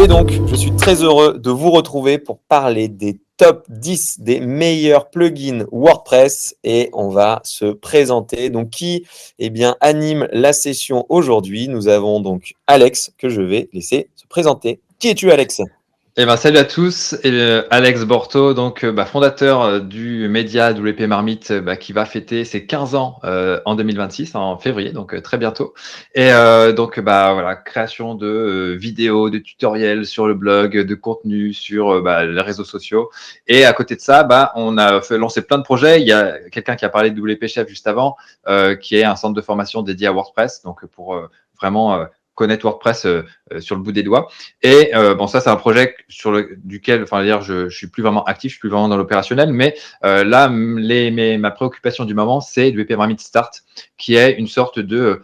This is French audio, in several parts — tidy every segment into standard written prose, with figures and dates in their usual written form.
Et donc, je suis très heureux de vous retrouver pour parler des top 10 des meilleurs plugins WordPress et on va se présenter. Donc, qui anime la session aujourd'hui? Nous avons donc Alex que je vais laisser se présenter. Qui es-tu, Alex? Salut à tous, Alex Borto, donc fondateur du média WP Marmite qui va fêter ses 15 ans en 2026, en février, donc très bientôt. Création de vidéos, de tutoriels sur le blog, de contenu sur les réseaux sociaux. Et à côté de ça, on a lancé plein de projets. Il y a quelqu'un qui a parlé de WP Chef juste avant, qui est un centre de formation dédié à WordPress, donc pour vraiment connaître WordPress sur le bout des doigts. Et ça, c'est un projet duquel, je suis plus vraiment actif, je suis plus vraiment dans l'opérationnel, mais là, ma préoccupation du moment, c'est le WP Marmite Start, qui est une sorte de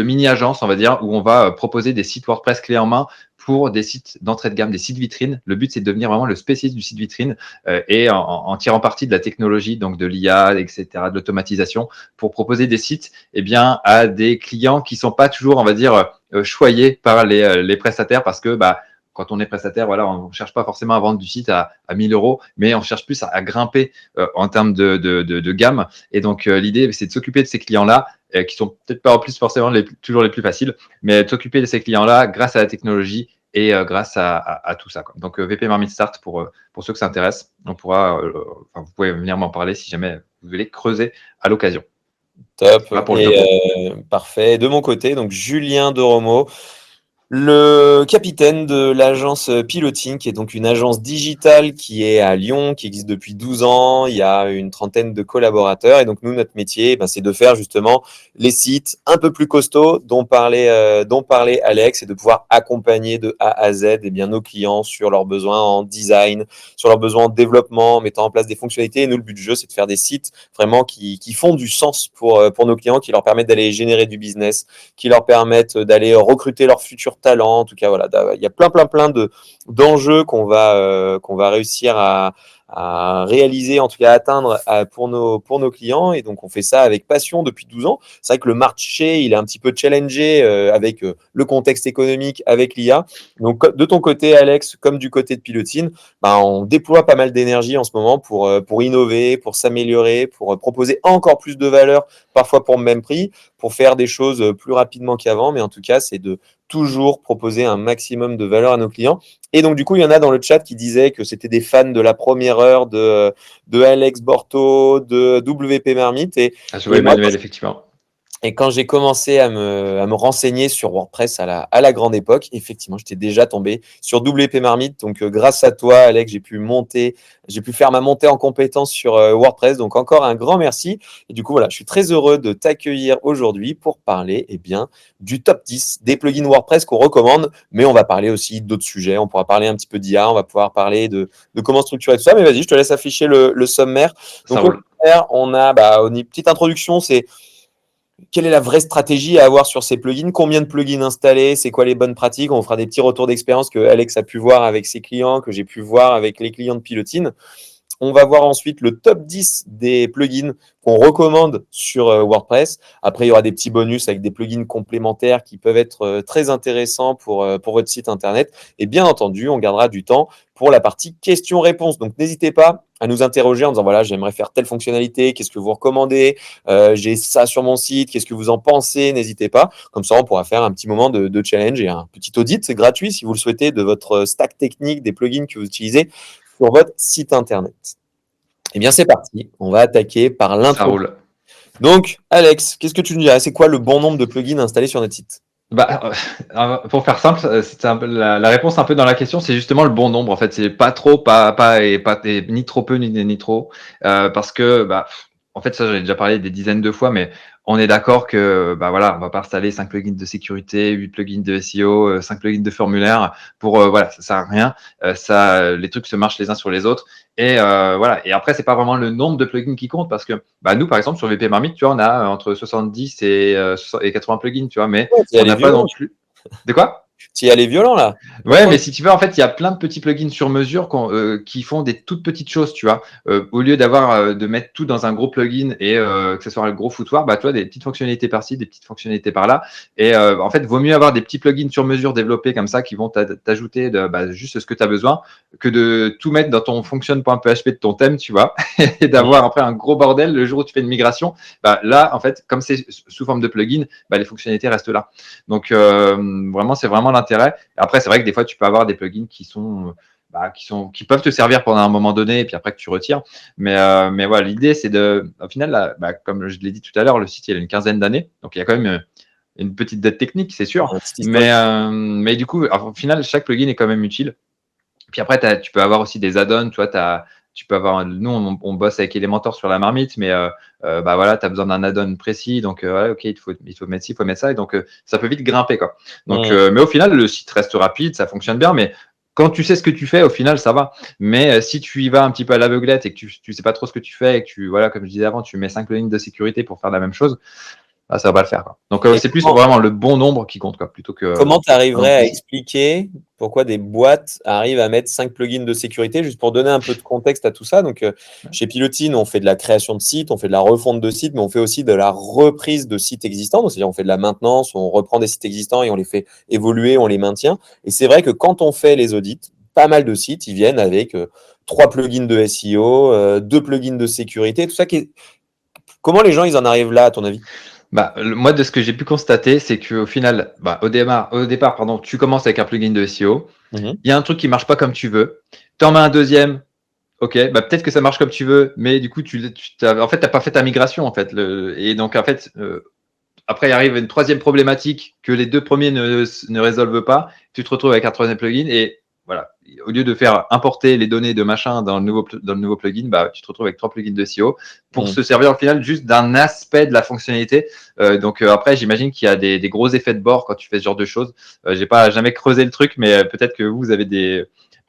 mini-agence, on va dire, où on va proposer des sites WordPress clés en main pour des sites d'entrée de gamme, des sites vitrines. Le but, c'est de devenir vraiment le spécialiste du site vitrine et en tirant parti de la technologie, donc de l'IA, etc., de l'automatisation, pour proposer des sites à des clients qui sont pas toujours, on va dire, choyés par les prestataires parce que quand on est prestataire, voilà, on ne cherche pas forcément à vendre du site à 1000 euros, mais on cherche plus à grimper en termes de gamme. Et donc, l'idée, c'est de s'occuper de ces clients-là, qui sont peut-être pas en plus forcément toujours les plus faciles, mais de s'occuper de ces clients-là grâce à la technologie et grâce à tout ça, quoi. Donc, WP Marmite Start, pour ceux que ça intéresse, on pourra, vous pouvez venir m'en parler si jamais vous voulez creuser à l'occasion. Top. Voilà pour le topo. Parfait. De mon côté, donc Julien Doromo, le capitaine de l'agence Piloting, qui est donc une agence digitale qui est à Lyon, qui existe depuis 12 ans. Il y a une trentaine de collaborateurs. Et donc, nous, notre métier, c'est de faire justement les sites un peu plus costauds dont parlait Alex et de pouvoir accompagner de A à Z nos clients sur leurs besoins en design, sur leurs besoins en développement, en mettant en place des fonctionnalités. Et nous, le but du jeu, c'est de faire des sites vraiment qui font du sens pour nos clients, qui leur permettent d'aller générer du business, qui leur permettent d'aller recruter leurs futurs talents. En tout cas, voilà, il y a plein d'enjeux qu'on va réussir à réaliser, en tout cas à atteindre pour nos clients. Et donc, on fait ça avec passion depuis 12 ans. C'est vrai que le marché, il est un petit peu challengé avec le contexte économique, avec l'IA. Donc, de ton côté, Alex, comme du côté de Pilotine, on déploie pas mal d'énergie en ce moment pour innover, pour s'améliorer, pour proposer encore plus de valeur, parfois pour le même prix, pour faire des choses plus rapidement qu'avant. Mais en tout cas, c'est de toujours proposer un maximum de valeur à nos clients. Et donc, du coup, il y en a dans le chat qui disaient que c'était des fans de la première heure de Alex Borto, de WP Marmite. Je vois Emmanuel, effectivement. Et quand j'ai commencé à me renseigner sur WordPress à la grande époque, effectivement, j'étais déjà tombé sur WP Marmite. Donc, grâce à toi, Alex, j'ai pu faire ma montée en compétence sur WordPress. Donc, encore un grand merci. Et du coup, voilà, je suis très heureux de t'accueillir aujourd'hui pour parler du top 10 des plugins WordPress qu'on recommande. Mais on va parler aussi d'autres sujets. On pourra parler un petit peu d'IA. On va pouvoir parler de comment structurer tout ça. Mais vas-y, je te laisse afficher le sommaire. Donc, au sommaire, on a une petite introduction. C'est quelle est la vraie stratégie à avoir sur ces plugins? Combien de plugins installer? C'est quoi les bonnes pratiques? On fera des petits retours d'expérience que Alex a pu voir avec ses clients, que j'ai pu voir avec les clients de Pilotine. On va voir ensuite le top 10 des plugins qu'on recommande sur WordPress. Après, il y aura des petits bonus avec des plugins complémentaires qui peuvent être très intéressants pour votre site internet. Et bien entendu, on gardera du temps pour la partie questions-réponses. Donc, n'hésitez pas à nous interroger en disant, voilà, j'aimerais faire telle fonctionnalité, qu'est-ce que vous recommandez? J'ai ça sur mon site, qu'est-ce que vous en pensez? N'hésitez pas. Comme ça, on pourra faire un petit moment de challenge et un petit audit. C'est gratuit si vous le souhaitez de votre stack technique, des plugins que vous utilisez sur votre site internet. Eh bien, c'est parti. On va attaquer par l'intro. Ça roule. Donc, Alex, qu'est-ce que tu nous dirais? C'est quoi le bon nombre de plugins installés sur notre site? Pour faire simple, c'est un peu la réponse un peu dans la question, c'est justement le bon nombre. En fait, c'est pas trop, et ni trop peu, ni trop, parce que en fait, ça, j'en ai déjà parlé des dizaines de fois, mais on est d'accord que voilà, on va pas installer 5 plugins de sécurité, 8 plugins de SEO, 5 plugins de formulaire pour voilà, ça sert à rien. Les trucs se marchent les uns sur les autres. Et voilà. Et après, c'est pas vraiment le nombre de plugins qui compte parce que nous, par exemple, sur VP Marmite, tu vois, on a entre 70 et 80 plugins, tu vois, mais on n'a pas non plus. De quoi? Tu y allais violent là. Ouais, mais si tu veux, en fait, il y a plein de petits plugins sur mesure qui font des toutes petites choses, tu vois. Au lieu de mettre tout dans un gros plugin et que ce soit un gros foutoir, bah, tu vois, des petites fonctionnalités par-ci, des petites fonctionnalités par-là. Et en fait, vaut mieux avoir des petits plugins sur mesure développés comme ça qui vont t'ajouter juste ce que tu as besoin que de tout mettre dans ton function.php de ton thème, tu vois, et d'avoir après un gros bordel le jour où tu fais une migration. Bah, là, en fait, comme c'est sous forme de plugin, bah, les fonctionnalités restent là. Donc, vraiment, c'est vraiment l'intérêt. Après, c'est vrai que des fois, tu peux avoir des plugins qui peuvent te servir pendant un moment donné et puis après que tu retires. Mais voilà, l'idée, c'est au final, là, comme je l'ai dit tout à l'heure, le site, il a une quinzaine d'années. Donc, il y a quand même une petite dette technique, c'est sûr. Un petit historique. Mais du coup, au final, chaque plugin est quand même utile. Puis après, tu peux avoir aussi des add-ons. Tu peux avoir, nous, on bosse avec Elementor sur la marmite, mais voilà, tu as besoin d'un add-on précis. Donc, OK, il faut mettre ci, il faut mettre ça. Et donc, ça peut vite grimper, quoi. Donc, mais au final, le site reste rapide, ça fonctionne bien. Mais quand tu sais ce que tu fais, au final, ça va. Mais si tu y vas un petit peu à l'aveuglette et que tu sais pas trop ce que tu fais et que voilà, comme je disais avant, tu mets 5 lignes de sécurité pour faire la même chose, ça va pas le faire, quoi. Donc, Et c'est plus vraiment le bon nombre qui compte, quoi, plutôt que. comment tu arriverais à expliquer pourquoi des boîtes arrivent à mettre 5 plugins de sécurité, juste pour donner un peu de contexte à tout ça? Donc, chez Pilotine, on fait de la création de sites, on fait de la refonte de sites, mais on fait aussi de la reprise de sites existants. C'est-à-dire, on fait de la maintenance, on reprend des sites existants et on les fait évoluer, on les maintient. Et c'est vrai que quand on fait les audits, pas mal de sites, ils viennent avec 3 plugins de SEO, 2 plugins de sécurité, tout ça. Comment les gens, ils en arrivent là, à ton avis? Moi, de ce que j'ai pu constater, c'est qu'au final, au départ, pardon, tu commences avec un plugin de SEO. Mhm. Il y a un truc qui marche pas comme tu veux. Tu en mets un deuxième. Ok, peut-être que ça marche comme tu veux, mais du coup, en fait, t'as pas fait ta migration, en fait. Et donc, en fait, après, il arrive une troisième problématique que les deux premiers ne résolvent pas. Tu te retrouves avec un troisième plugin et voilà. Au lieu de faire importer les données de machin dans le nouveau plugin, tu te retrouves avec 3 plugins de SEO pour se servir au final juste d'un aspect de la fonctionnalité. Donc après, j'imagine qu'il y a des gros effets de bord quand tu fais ce genre de choses. J'ai pas jamais creusé le truc, mais peut-être que vous avez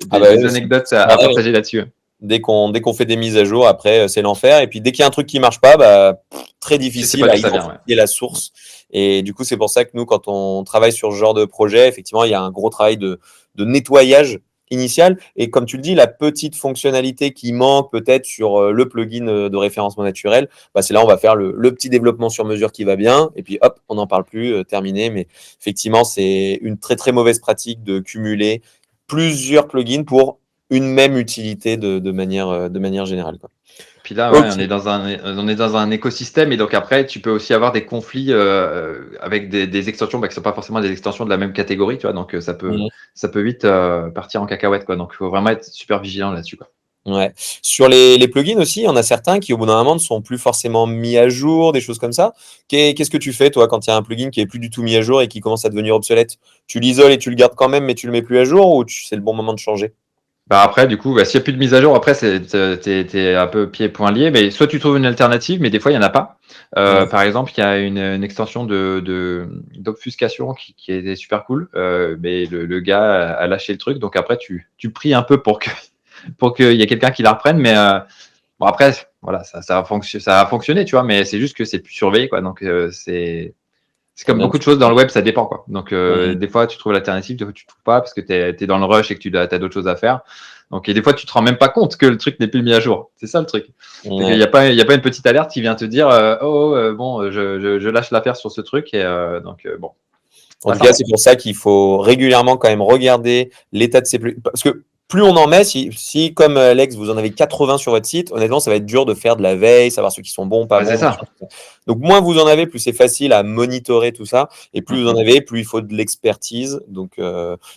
Ah bah, des anecdotes à pareil. partager là-dessus. Dès qu'on fait des mises à jour, après, c'est l'enfer. Et puis, dès qu'il y a un truc qui marche pas, très Tu sais difficile pas à d'où ça vient, ouais. identifier la source. Et du coup, c'est pour ça que nous, quand on travaille sur ce genre de projet, effectivement, il y a un gros travail de nettoyage initial. Et comme tu le dis, la petite fonctionnalité qui manque peut-être sur le plugin de référencement naturel, c'est là où on va faire le petit développement sur mesure qui va bien. Et puis, hop, on n'en parle plus, terminé. Mais effectivement, c'est une très, très mauvaise pratique de cumuler plusieurs plugins pour une même utilité de manière générale, quoi. Puis là, ouais, Ok. on est dans un écosystème et donc après, tu peux aussi avoir des conflits avec des extensions qui ne sont pas forcément des extensions de la même catégorie, tu vois. Donc Mhm. ça peut vite partir en cacahuète, quoi. Donc il faut vraiment être super vigilant là-dessus, quoi. Ouais. Sur les plugins aussi, il y en a certains qui, au bout d'un moment, ne sont plus forcément mis à jour, des choses comme ça. Qu'est-ce que tu fais, toi, quand il y a un plugin qui est plus du tout mis à jour et qui commence à devenir obsolète? Tu l'isoles et tu le gardes quand même, mais tu le mets plus à jour ou c'est le bon moment de changer? Après, du coup, s'il n'y a plus de mise à jour, après, t'es un peu pieds-poings liés. Mais soit tu trouves une alternative, mais des fois, il n'y en a pas. Ouais. Par exemple, il y a une extension d'obfuscation qui est super cool. Mais le gars a lâché le truc. Donc après, tu pries un peu pour qu'il y ait quelqu'un qui la reprenne. Mais bon, après, voilà, ça a fonctionné, tu vois. Mais c'est juste que c'est plus surveillé, quoi. Donc c'est Très comme bien. beaucoup de choses dans le web, ça dépend, quoi. Donc, Mhm. des fois, tu trouves l'alternative, des fois, tu ne trouves pas parce que tu es dans le rush et que tu as d'autres choses à faire. Donc, et des fois, tu te rends même pas compte que le truc n'est plus mis à jour. C'est ça le truc. C'est qu'il Ouais. n'y a pas une petite alerte qui vient te dire bon, je lâche l'affaire sur ce truc. Et donc, bon, En à tout cas, savoir. c'est pour ça qu'il faut régulièrement quand même regarder l'état de ces plugins. Parce que plus on en met, si comme Alex, vous en avez 80 sur votre site, honnêtement, ça va être dur de faire de la veille, savoir ceux qui sont bons, pas Ouais, c'est bons, machin, ça. tout ça. Donc, moins vous en avez, plus c'est facile à monitorer tout ça. Et plus vous en Mhm. avez, plus il faut de l'expertise. Donc,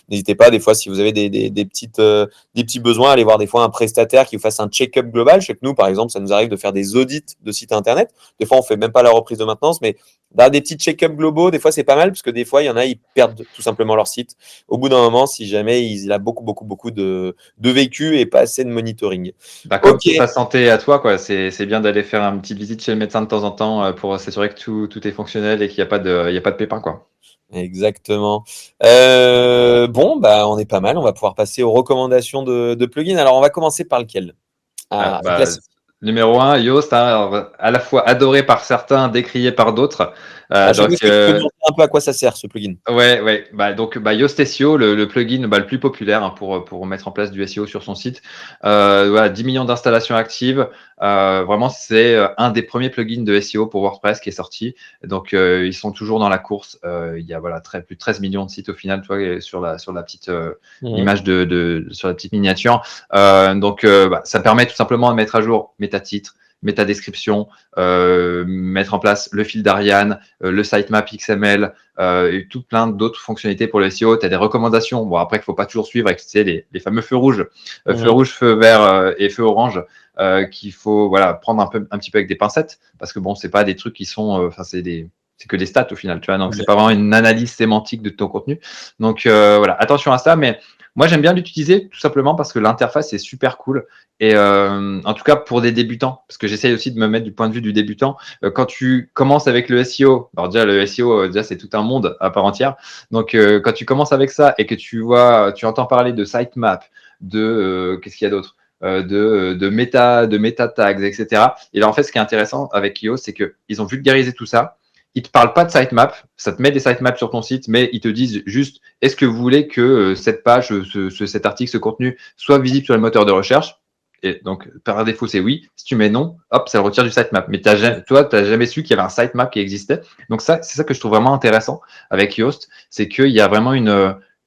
n'hésitez pas, des fois, si vous avez des petits besoins, allez voir des fois un prestataire qui vous fasse un check-up global. Je sais que nous, par exemple, ça nous arrive de faire des audits de sites internet. Des fois, on fait même pas la reprise de maintenance, mais des petits check-up globaux, des fois, c'est pas mal parce que des fois, il y en a, ils perdent tout simplement leur site. Au bout d'un moment, si jamais il a beaucoup, beaucoup, beaucoup de vécu et pas assez de monitoring. Comme Ok, pour ta santé à toi, quoi, c'est bien d'aller faire une petite visite chez le médecin de temps en temps pour s'assurer que tout est fonctionnel et qu'il n'y a pas de pépin, quoi. exactement. Bon, on est pas mal. On va pouvoir passer aux recommandations de plugins. Alors, on va commencer par lequel? Ah, Un classique. Numéro un, Yoast, hein, alors, à la fois adoré par certains, décrié par d'autres. À chaque fois, Donc, est-ce que tu peux nous montrer un peu à quoi ça sert, ce plugin? ouais, ouais. Donc, Yoast SEO, le plugin le plus populaire, hein, pour mettre en place du SEO sur son site. Voilà, 10 millions d'installations actives. Vraiment, c'est un des premiers plugins de SEO pour WordPress qui est sorti. Donc, ils sont toujours dans la course. Il y a voilà, plus de 13 millions de sites au final, tu vois, sur la petite image sur la petite miniature. Donc, ça permet tout simplement de mettre à jour métatitres, métadescription, mettre en place le fil d'Ariane, le sitemap XML, et tout plein d'autres fonctionnalités pour le SEO. Tu as des recommandations. Bon, après, il ne faut pas toujours suivre avec, tu sais, les fameux feux rouges, feu rouge, feu vert et feu orange, qu'il faut voilà, prendre un petit peu avec des pincettes, parce que bon, c'est pas des trucs qui sont, c'est que des stats au final, tu vois. Donc, c'est pas vraiment une analyse sémantique de ton contenu. Donc, voilà, attention à ça. Mais moi, j'aime bien l'utiliser tout simplement parce que l'interface est super cool. Et en tout cas, pour des débutants, parce que j'essaye aussi de me mettre du point de vue du débutant. Quand tu commences avec le SEO, alors déjà, le SEO, déjà, c'est tout un monde à part entière. Donc, quand tu commences avec ça et que tu entends parler de sitemap, qu'est-ce qu'il y a d'autre? De méta tags, etc. Et là, en fait, ce qui est intéressant avec Yoast, c'est qu'ils ont vulgarisé tout ça. Ils te parlent pas de sitemap, ça te met des sitemaps sur ton site, mais ils te disent juste, est-ce que vous voulez que cette page, cet article, ce contenu soit visible sur le moteur de recherche? Et donc, par défaut, c'est oui. Si tu mets non, hop, ça le retire du sitemap. Mais toi, tu n'as jamais su qu'il y avait un sitemap qui existait. Donc, ça, c'est ça que je trouve vraiment intéressant avec Yoast, c'est qu'il y a vraiment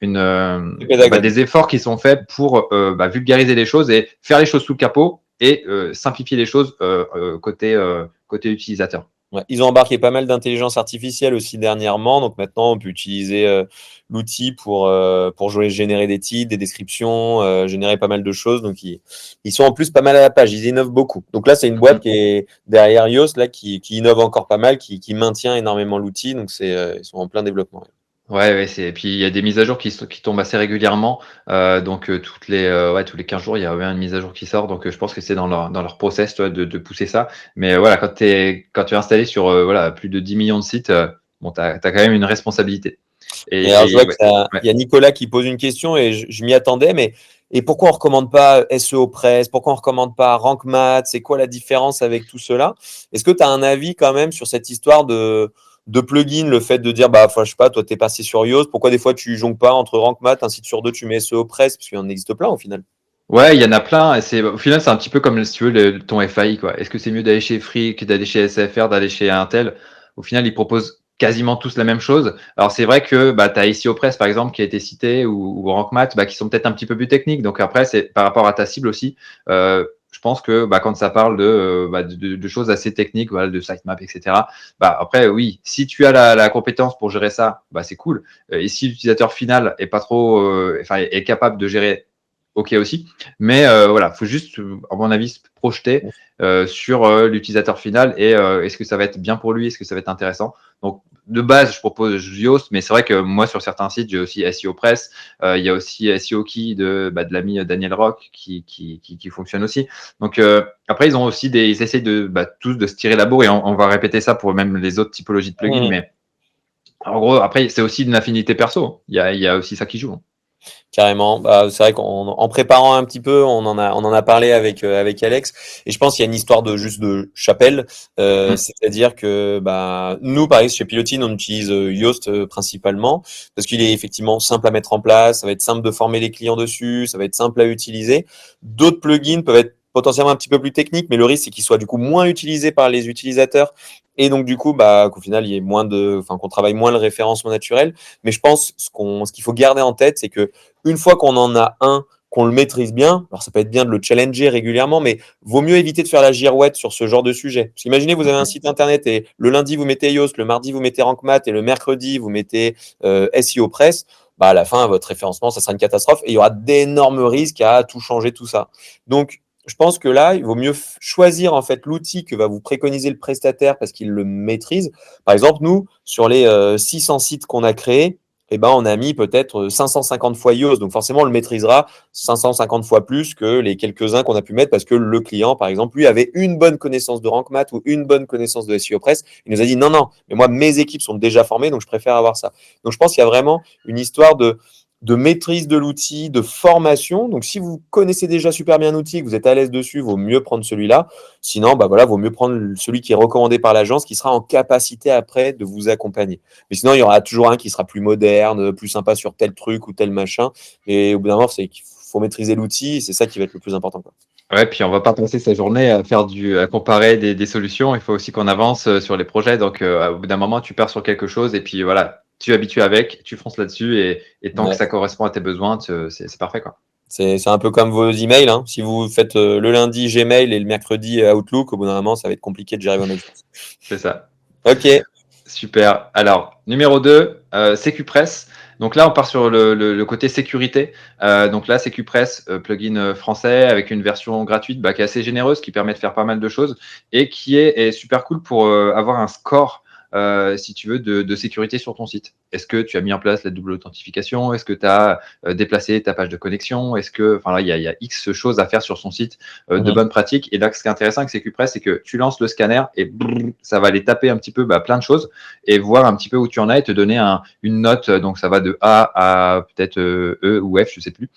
des efforts qui sont faits pour vulgariser les choses et faire les choses sous le capot et simplifier les choses côté utilisateur. Ouais, ils ont embarqué pas mal d'intelligence artificielle aussi dernièrement. Donc maintenant, on peut utiliser l'outil pour générer des titres, des descriptions, générer pas mal de choses. Donc ils sont en plus pas mal à la page. Ils innovent beaucoup. Donc là, c'est une boîte qui est derrière Yoast, là, qui innove encore pas mal, qui maintient énormément l'outil. Donc ils sont en plein développement. Ouais, et puis il y a des mises à jour qui tombent assez régulièrement. Donc tous les 15 jours, il y a une mise à jour qui sort. Donc je pense que c'est dans leur process, toi, de pousser ça. Mais voilà, quand tu es installé sur voilà, plus de 10 millions de sites, bon, tu as quand même une responsabilité. Et alors, je vois Ouais, qu'il y a Nicolas qui pose une question et je m'y attendais, mais et pourquoi on ne recommande pas SEO Press? Pourquoi on ne recommande pas Rank Math? C'est quoi la différence avec tout cela? Est-ce que tu as un avis quand même sur cette histoire de plugin, le fait de dire, bah, enfin, je sais pas, toi, tu es passé sur Yoast, pourquoi des fois tu jongles pas entre Rank Math, un site sur deux, tu mets SEO Press, parce qu'il y en existe plein au final. Ouais, il y en a plein. Et au final, c'est un petit peu comme si tu veux ton FAI, quoi. Est-ce que c'est mieux d'aller chez Free que d'aller chez SFR, d'aller chez Intel? Au final, ils proposent quasiment tous la même chose. Alors, c'est vrai que tu as SEO Press, par exemple, qui a été cité, ou Rank Math, qui sont peut-être un petit peu plus techniques. Donc après, c'est par rapport à ta cible aussi. Je pense que quand ça parle de choses assez techniques, voilà, de sitemap, etc. Après, oui, si tu as la compétence pour gérer ça, c'est cool. Et si l'utilisateur final est pas trop, est capable de gérer, ok aussi. Mais voilà, faut juste, à mon avis, se projeter sur l'utilisateur final et est-ce que ça va être bien pour lui, est-ce que ça va être intéressant. Donc, de base, je propose Yoast, mais c'est vrai que moi, sur certains sites, j'ai aussi SEO Press. Il y a aussi SEO Key de l'ami Daniel Rock qui fonctionne aussi. Donc, après, ils ont aussi ils essayent tous de se tirer la bourre et on va répéter ça pour même les autres typologies de plugins. Mais en gros, après, c'est aussi une affinité perso. Il y a aussi ça qui joue. Carrément. Bah, c'est vrai qu'en préparant un petit peu, on en a parlé avec Alex. Et je pense qu'il y a une histoire de juste de chapelle. C'est-à-dire que nous, par exemple, chez Pilotine, on utilise Yoast principalement parce qu'il est effectivement simple à mettre en place. Ça va être simple de former les clients dessus. Ça va être simple à utiliser. D'autres plugins peuvent être potentiellement un petit peu plus techniques, mais le risque, c'est qu'ils soient du coup moins utilisés par les utilisateurs. Et donc, du coup, qu'au final, il y ait qu'on travaille moins le référencement naturel. Mais je pense ce qu'il faut garder en tête, c'est que une fois qu'on en a un, qu'on le maîtrise bien, alors ça peut être bien de le challenger régulièrement, mais vaut mieux éviter de faire la girouette sur ce genre de sujet. Parce qu'imaginez, vous avez un site internet et le lundi, vous mettez Yoast, le mardi, vous mettez Rank Math et le mercredi, vous mettez SEO Press. À la fin, votre référencement, ça sera une catastrophe et il y aura d'énormes risques à tout changer, tout ça. Donc, je pense que là, il vaut mieux choisir en fait l'outil que va vous préconiser le prestataire parce qu'il le maîtrise. Par exemple, nous, sur les 600 sites qu'on a créés, on a mis peut-être 550 fois Yoast. Donc forcément, on le maîtrisera 550 fois plus que les quelques-uns qu'on a pu mettre parce que le client, par exemple, lui avait une bonne connaissance de Rank Math ou une bonne connaissance de SEO Press. Il nous a dit non, non, mais moi, mes équipes sont déjà formées, donc je préfère avoir ça. Donc je pense qu'il y a vraiment une histoire de maîtrise de l'outil, de formation. Donc, si vous connaissez déjà super bien l'outil, que vous êtes à l'aise dessus, vaut mieux prendre celui-là. Sinon, bah voilà, vaut mieux prendre celui qui est recommandé par l'agence, qui sera en capacité après de vous accompagner. Mais sinon, il y aura toujours un qui sera plus moderne, plus sympa sur tel truc ou tel machin. Et au bout d'un moment, c'est qu'il faut maîtriser l'outil. C'est ça qui va être le plus important, quoi. Ouais, puis on va pas passer sa journée à faire à comparer des solutions. Il faut aussi qu'on avance sur les projets. Donc, au bout d'un moment, tu pars sur quelque chose et puis voilà, tu es habitué avec, tu fonces là-dessus et tant que Ouais. ça correspond à tes besoins, c'est parfait, quoi. C'est un peu comme vos emails, hein. Si vous faites le lundi Gmail et le mercredi Outlook, au bout d'un moment, ça va être compliqué de gérer vos mails. C'est ça. Ok. Super. Alors, numéro 2, SecuPress. Donc là, on part sur le côté sécurité. Donc là, SecuPress, plugin français avec une version gratuite qui est assez généreuse, qui permet de faire pas mal de choses et qui est super cool pour avoir un score, si tu veux, de sécurité sur ton site. Est-ce que tu as mis en place la double authentification? Est-ce que tu as déplacé ta page de connexion? Enfin là, il y a X choses à faire sur son site de bonnes pratiques. Et là, ce qui est intéressant avec SecuPress, c'est que tu lances le scanner et brrr, ça va aller taper un petit peu plein de choses et voir un petit peu où tu en as et te donner une note. Donc, ça va de A à peut-être E ou F, je sais plus.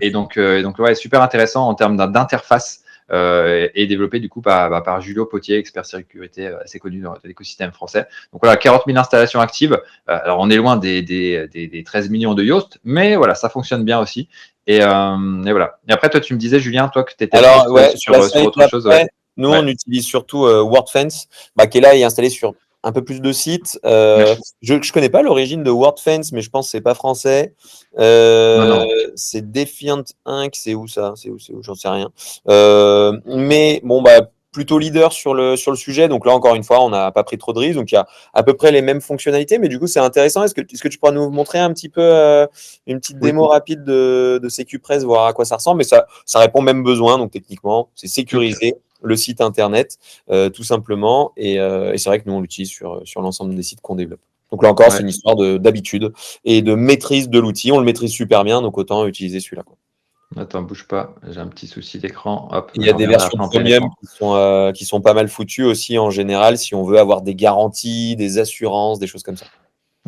Et donc, ouais, super intéressant en termes d'interface. Et développé du coup par Julio Potier, expert sécurité assez connu dans l'écosystème français. Donc voilà, 40 000 installations actives. Alors on est loin des 13 millions de Yoast, mais voilà, ça fonctionne bien aussi. Et voilà. Et après, toi, tu me disais, Julien, toi, que tu étais plus Alors, ouais, sur la sur slide autre chose. Ouais. d'après, nous, Ouais. on utilise surtout WordFence, qui est là et installé sur un peu plus de sites. Je ne connais pas l'origine de WordFence, mais je pense que c'est pas français. Non, non. C'est Defiant Inc. C'est où ça? C'est où? J'en sais rien. Mais bon, plutôt leader sur le sujet. Donc là, encore une fois, on n'a pas pris trop de risques. Donc il y a à peu près les mêmes fonctionnalités, mais du coup, c'est intéressant. Est-ce que tu pourras nous montrer un petit peu une petite Oui. démo rapide de SecuPress, voir à quoi ça ressemble? Mais ça répond aux mêmes besoins. Donc techniquement, c'est sécuriser le site internet, tout simplement. Et c'est vrai que nous, on l'utilise sur l'ensemble des sites qu'on développe. Donc là encore, c'est Ouais. une histoire d'habitude et de maîtrise de l'outil. On le maîtrise super bien, donc autant utiliser celui-là, quoi. Attends, bouge pas. J'ai un petit souci d'écran. Hop, Il y je a des reviendrai versions après en plein premium écran. qui sont pas mal foutues aussi en général, si on veut avoir des garanties, des assurances, des choses comme ça.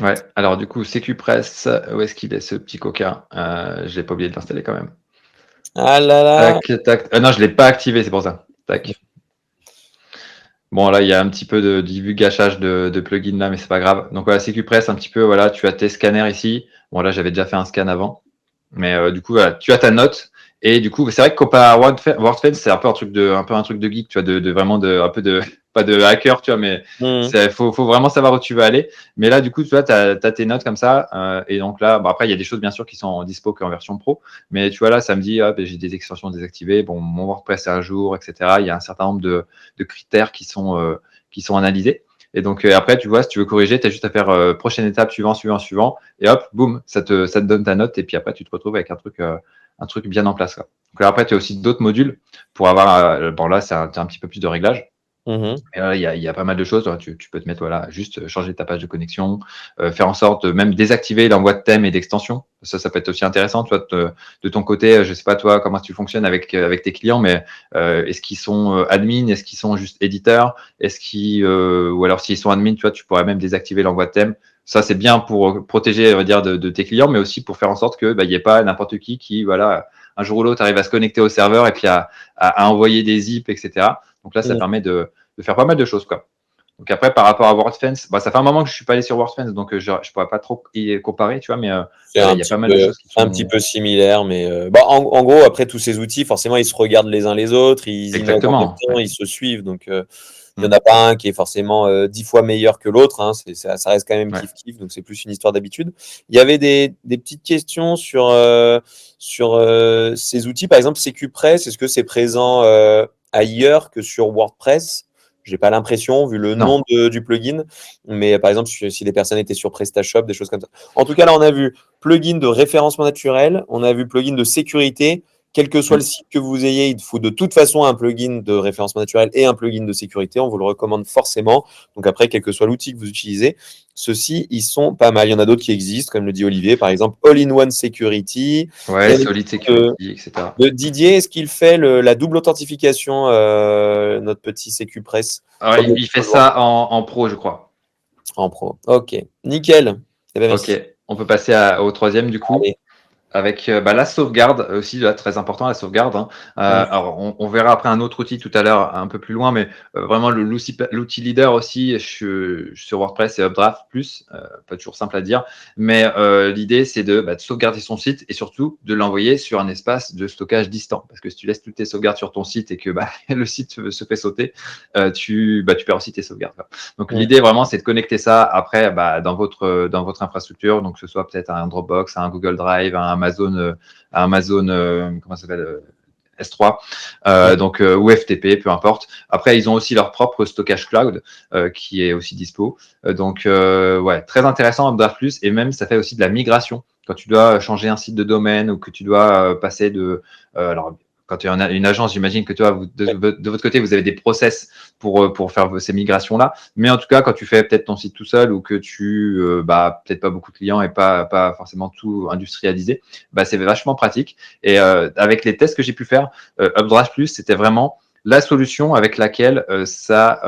Ouais. Alors du coup, SecuPress, où est-ce qu'il est ce petit coquin? Je l'ai pas oublié de l'installer quand même. Ah là là. Tac, tac. Ah non, je l'ai pas activé, c'est pour ça. Tac. Bon, là, il y a un petit peu de divulgachage de plugins là, mais c'est pas grave. Donc voilà, SecuPress, un petit peu, voilà, tu as tes scanners ici. Bon, là, j'avais déjà fait un scan avant. Mais du coup, voilà, tu as ta note. Et du coup, c'est vrai que comparé à WordFence, c'est un peu un truc de geek, tu vois, vraiment un peu de, pas de hacker, tu vois, mais Mhm. faut vraiment savoir où tu veux aller. Mais là, du coup, tu vois, tu as tes notes comme ça. Et donc là, après, il y a des choses, bien sûr, qui sont en dispo qu'en version pro. Mais tu vois, là, ça me dit, hop, j'ai des extensions désactivées. Bon, mon WordPress est à jour, etc. Il y a un certain nombre de critères qui sont analysés. Et donc, après, tu vois, si tu veux corriger, tu as juste à faire prochaine étape, suivant. Et hop, boum, ça te donne ta note. Et puis après, tu te retrouves avec un truc bien en place, quoi. Donc là, après, tu as aussi d'autres modules pour avoir. Bon, là, c'est un petit peu plus de réglage. Mhm. Et là, il y a pas mal de choses. Tu peux te mettre, voilà, juste changer ta page de connexion, faire en sorte de même désactiver l'envoi de thèmes et d'extensions. Ça peut être aussi intéressant, tu vois, de ton côté. Je sais pas, toi, comment tu fonctionnes avec tes clients, mais est-ce qu'ils sont admin, est-ce qu'ils sont juste éditeurs, ou alors s'ils sont admin, tu vois, tu pourrais même désactiver l'envoi de thèmes. Ça, c'est bien pour protéger, on va dire, de tes clients, mais aussi pour faire en sorte que, il n'y ait pas n'importe qui, voilà, un jour ou l'autre arrive à se connecter au serveur et puis à envoyer des zips, etc. Donc là, ça Mhm. permet de faire pas mal de choses, quoi. Donc après, par rapport à WordFence, ça fait un moment que je suis pas allé sur WordFence, donc je pourrais pas trop y comparer, tu vois, mais C'est il y a pas mal de choses qui un petit sont peu similaire, mais en gros, après tous ces outils, forcément, ils se regardent les uns les autres, ils innovent en même exactement. temps, Ouais. ils se suivent. Donc, il n'y en Mm. a pas un qui est forcément 10 fois meilleur que l'autre, hein. Ça reste quand même Ouais. kiff-kiff, donc c'est plus une histoire d'habitude. Il y avait des petites questions sur ces outils. Par exemple, SecuPress, est-ce que c'est présent ailleurs que sur WordPress? J'ai pas l'impression, vu le nom Non. du plugin. Mais par exemple, si des personnes étaient sur PrestaShop, des choses comme ça. En tout cas, là, on a vu plugin de référencement naturel, on a vu plugin de sécurité. Quel que soit le Mm. site que vous ayez, il faut de toute façon un plugin de référencement naturel et un plugin de sécurité. On vous le recommande forcément. Donc après, quel que soit l'outil que vous utilisez, ceux-ci, ils sont pas mal. Il y en a d'autres qui existent, comme le dit Olivier, par exemple All-in-One Security. Il y Ouais, a les Solid de, Security, etc. de Didier, est-ce qu'il fait la double authentification, notre petit SecuPress, Alors, comme il fait ça en pro, je crois. en pro? Ok, nickel. Eh ben, Ok. merci. On peut passer au troisième, du coup. Allez. Avec la sauvegarde aussi, là, très important, la sauvegarde. Hein. Alors, on verra après un autre outil tout à l'heure, un peu plus loin, mais vraiment l'outil leader aussi sur WordPress, c'est Updraft Plus. Pas toujours simple à dire, mais l'idée, c'est de sauvegarder son site et surtout de l'envoyer sur un espace de stockage distant. Parce que si tu laisses toutes tes sauvegardes sur ton site et que le site se fait sauter, tu perds aussi tes sauvegardes. Quoi. Donc, l'idée, vraiment, c'est de connecter ça après dans votre infrastructure, donc que ce soit peut-être un Dropbox, un Google Drive, un Amazon comment ça s'appelle S3, ou FTP, peu importe. Après, ils ont aussi leur propre stockage cloud qui est aussi dispo. Ouais, très intéressant Updraft Plus, et même ça fait aussi de la migration. Quand tu dois changer un site de domaine ou que tu dois passer alors, quand tu es une agence, j'imagine que de votre côté, vous avez des process pour faire ces migrations-là. Mais en tout cas, quand tu fais peut-être ton site tout seul ou que tu peut-être pas beaucoup de clients et pas forcément tout industrialisé, c'est vachement pratique. Et avec les tests que j'ai pu faire, Updraft Plus, c'était vraiment la solution avec laquelle ça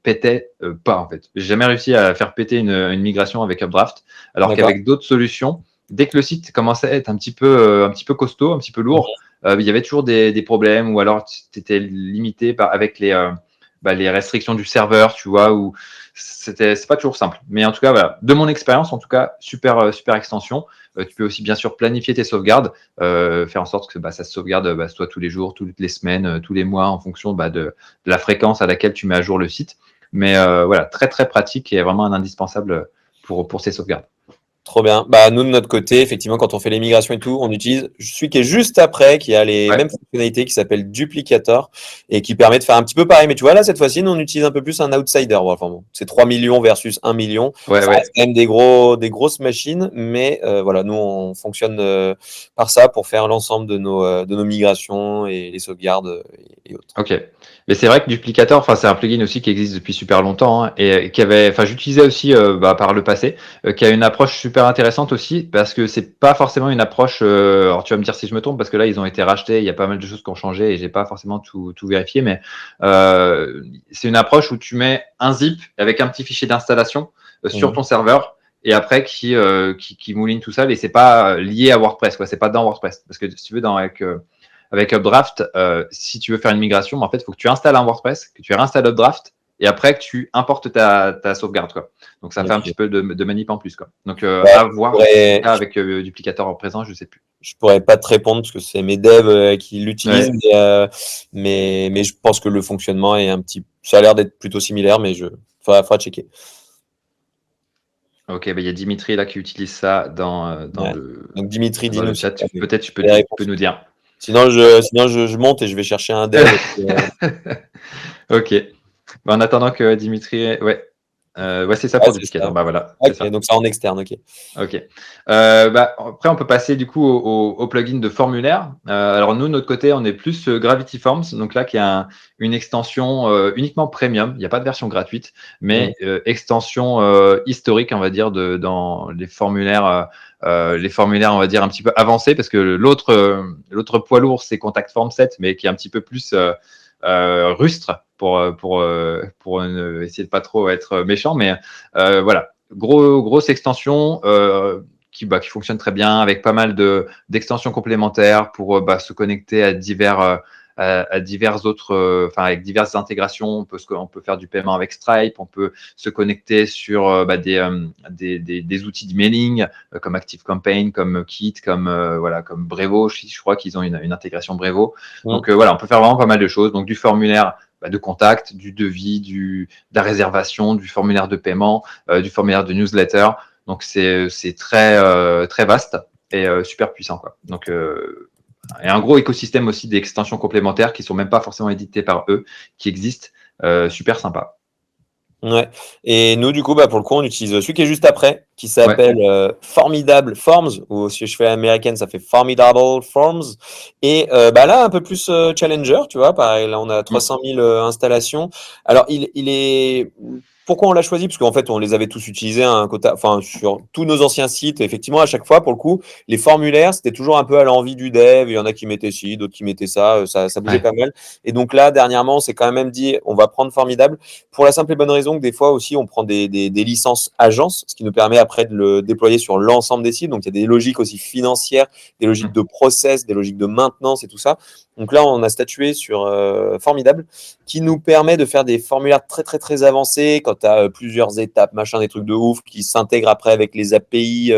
pétait pas en fait. J'ai jamais réussi à faire péter une migration avec Updraft, alors qu'avec d'autres solutions, dès que le site commençait à être un petit peu costaud, un petit peu lourd, il y avait toujours des problèmes, ou alors tu étais limité avec les restrictions du serveur, tu vois, ou c'est pas toujours simple. Mais en tout cas, voilà, de mon expérience, en tout cas, super extension. Tu peux aussi bien sûr planifier tes sauvegardes, faire en sorte que ça se sauvegarde soit tous les jours, toutes les semaines, tous les mois, en fonction de la fréquence à laquelle tu mets à jour le site. Mais voilà, très pratique et vraiment un indispensable pour ces sauvegardes. Trop bien. Nous, de notre côté, effectivement, quand on fait les migrations et tout, on utilise celui qui est juste après, qui a les mêmes fonctionnalités, qui s'appelle Duplicator et qui permet de faire un petit peu pareil. Mais tu vois, là, cette fois-ci, nous, on utilise un peu plus un outsider. Enfin, bon, c'est 3 millions versus 1 million. Ça reste quand même des grosses machines, mais voilà, nous, on fonctionne par ça pour faire l'ensemble de nos migrations et les sauvegardes et autres. Ok. Mais c'est vrai que Duplicator, c'est un plugin aussi qui existe depuis super longtemps, hein, et j'utilisais aussi par le passé, qui a une approche super intéressante aussi, parce que c'est pas forcément une approche. Alors tu vas me dire si je me trompe, parce que là ils ont été rachetés, il y a pas mal de choses qui ont changé et j'ai pas forcément tout vérifié, mais c'est une approche où tu mets un zip avec un petit fichier d'installation sur ton serveur. Et après qui mouline tout seul, et c'est pas lié à WordPress, quoi. C'est pas dans WordPress, parce que si tu veux avec Updraft, si tu veux faire une migration, en fait, il faut que tu installes un WordPress, que tu réinstalles Updraft, et après que tu importes ta sauvegarde, quoi. Donc ça fait un petit peu de manip en plus, quoi. Donc à voir avec Duplicator en présent, je sais plus. Je pourrais pas te répondre parce que c'est mes devs qui l'utilisent, mais je pense que le fonctionnement est ça a l'air d'être plutôt similaire, mais faudra checker. Ok, il y a Dimitri là qui utilise ça dans Donc Dimitri, dans dis-nous le chat. Peut-être tu peux nous dire. Sinon, je monte et je vais chercher un dev. Ok. En attendant que Dimitri, c'est ça pour Duplicator. Voilà. Ok, donc ça en externe, ok. Ok. Après, on peut passer du coup au plugin de formulaire. Alors nous, de notre côté, on est plus Gravity Forms, donc là, qui a une extension uniquement premium. Il n'y a pas de version gratuite, mais extension historique, on va dire, dans les formulaires, on va dire un petit peu avancés, parce que l'autre poids lourd, c'est Contact Form 7, mais qui est un petit peu plus rustre pour essayer de pas trop être méchant, mais voilà. Grosse extension qui fonctionne très bien, avec pas mal d'extensions complémentaires pour se connecter à divers autres, avec diverses intégrations. On peut faire du paiement avec Stripe, on peut se connecter sur des outils de mailing comme ActiveCampaign, comme Kit, comme Brevo. Je crois qu'ils ont une intégration Brevo. Donc voilà, on peut faire vraiment pas mal de choses. Donc du formulaire de contact, du devis, de la réservation, du formulaire de paiement, du formulaire de newsletter. Donc c'est très vaste et super puissant, quoi. Donc et un gros écosystème aussi d'extensions complémentaires qui sont même pas forcément éditées par eux, qui existent, super sympa. Ouais. Et nous, du coup, pour le coup, on utilise celui qui est juste après, qui s'appelle Formidable Forms, ou si je fais américaine, ça fait Formidable Forms. Et là, un peu plus challenger, tu vois. Pareil, là, on a 300 000 installations. Alors, il est Pourquoi on l'a choisi? Parce qu'en fait, on les avait tous utilisés enfin, sur tous nos anciens sites. Effectivement, à chaque fois, pour le coup, les formulaires, c'était toujours un peu à l'envie du dev. Il y en a qui mettaient ci, d'autres qui mettaient ça. Ça bougeait Ouais. pas mal. Et donc là, dernièrement, on s'est quand même dit, on va prendre Formidable pour la simple et bonne raison que des fois aussi, on prend des licences agences, ce qui nous permet après de le déployer sur l'ensemble des sites. Donc, il y a des logiques aussi financières, des logiques de process, des logiques de maintenance et tout ça. Donc là, on a statué sur Formidable qui nous permet de faire des formulaires très, très, très avancés. Quand tu as plusieurs étapes, machin, des trucs de ouf qui s'intègrent après avec les API,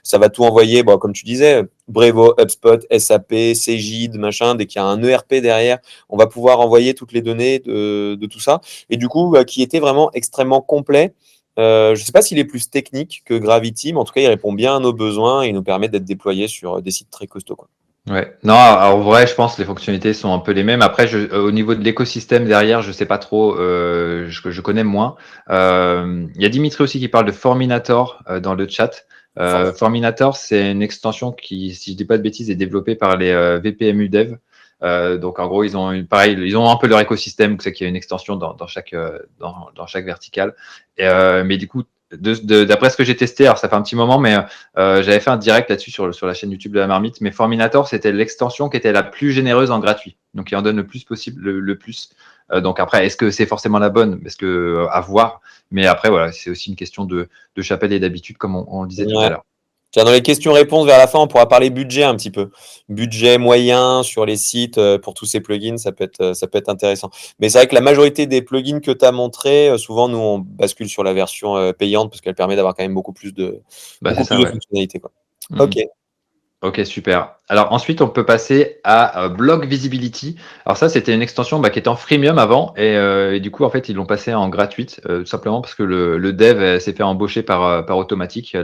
ça va tout envoyer. Bon, comme tu disais, Brevo, HubSpot, SAP, Cegid, machin, dès qu'il y a un ERP derrière, on va pouvoir envoyer toutes les données de tout ça. Et du coup, qui était vraiment extrêmement complet. Je ne sais pas s'il est plus technique que Gravity, mais en tout cas, il répond bien à nos besoins et il nous permet d'être déployé sur des sites très costauds, quoi. Ouais. Non, en vrai, je pense que les fonctionnalités sont un peu les mêmes. Après, au niveau de l'écosystème derrière, je sais pas trop, je connais moins. Il y a Dimitri aussi qui parle de Forminator dans le chat. Forminator, c'est une extension qui, si je dis pas de bêtises, est développée par les VPMU Dev. Donc en gros, pareil, ils ont un peu leur écosystème, c'est qu'il y a une extension dans chaque verticale. Mais du coup, d'après ce que j'ai testé, alors ça fait un petit moment, mais j'avais fait un direct là-dessus sur la chaîne YouTube de la Marmite, mais Forminator, c'était l'extension qui était la plus généreuse en gratuit. Donc, il en donne le plus possible, le plus. Donc après, est-ce que c'est forcément la bonne? Est-ce que à voir? Mais après, voilà, c'est aussi une question de chapelle et d'habitude, comme on le disait tout à Ouais. l'heure. Tiens, dans les questions-réponses vers la fin, on pourra parler budget un petit peu. Budget moyen sur les sites pour tous ces plugins, ça peut être intéressant. Mais c'est vrai que la majorité des plugins que tu as montrés, souvent, nous, on bascule sur la version payante parce qu'elle permet d'avoir quand même Bah, c'est ça, de ouais. fonctionnalités, quoi. Mhm. Ok. Ok, super. Alors ensuite, on peut passer à Blog Visibility. Alors ça, c'était une extension qui était en freemium avant et du coup, en fait, ils l'ont passé en gratuite, tout simplement parce que le dev s'est fait embaucher par Automatic,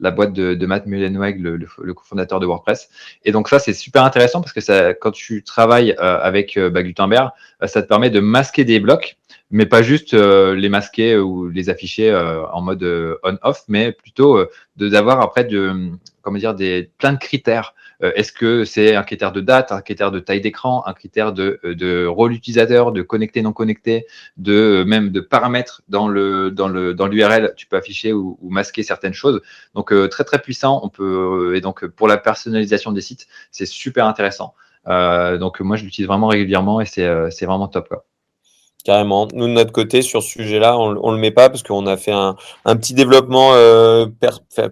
la boîte de Matt Mullenweg, le cofondateur de WordPress. Et donc ça, c'est super intéressant parce que ça, quand tu travailles avec Gutenberg, ça te permet de masquer des blocs, mais pas juste les masquer ou les afficher en mode on-off, mais plutôt d'avoir après comment dire, plein de critères. Est-ce que c'est un critère de date, un critère de taille d'écran, un critère de rôle utilisateur, de connecté, non connecté, même de paramètres dans l'URL, tu peux afficher ou masquer certaines choses. Donc, très, très puissant. Et donc, pour la personnalisation des sites, c'est super intéressant. Donc, moi, je l'utilise vraiment régulièrement et c'est vraiment top, quoi. Carrément. Nous, de notre côté, sur ce sujet-là, on le met pas parce qu'on a fait un petit développement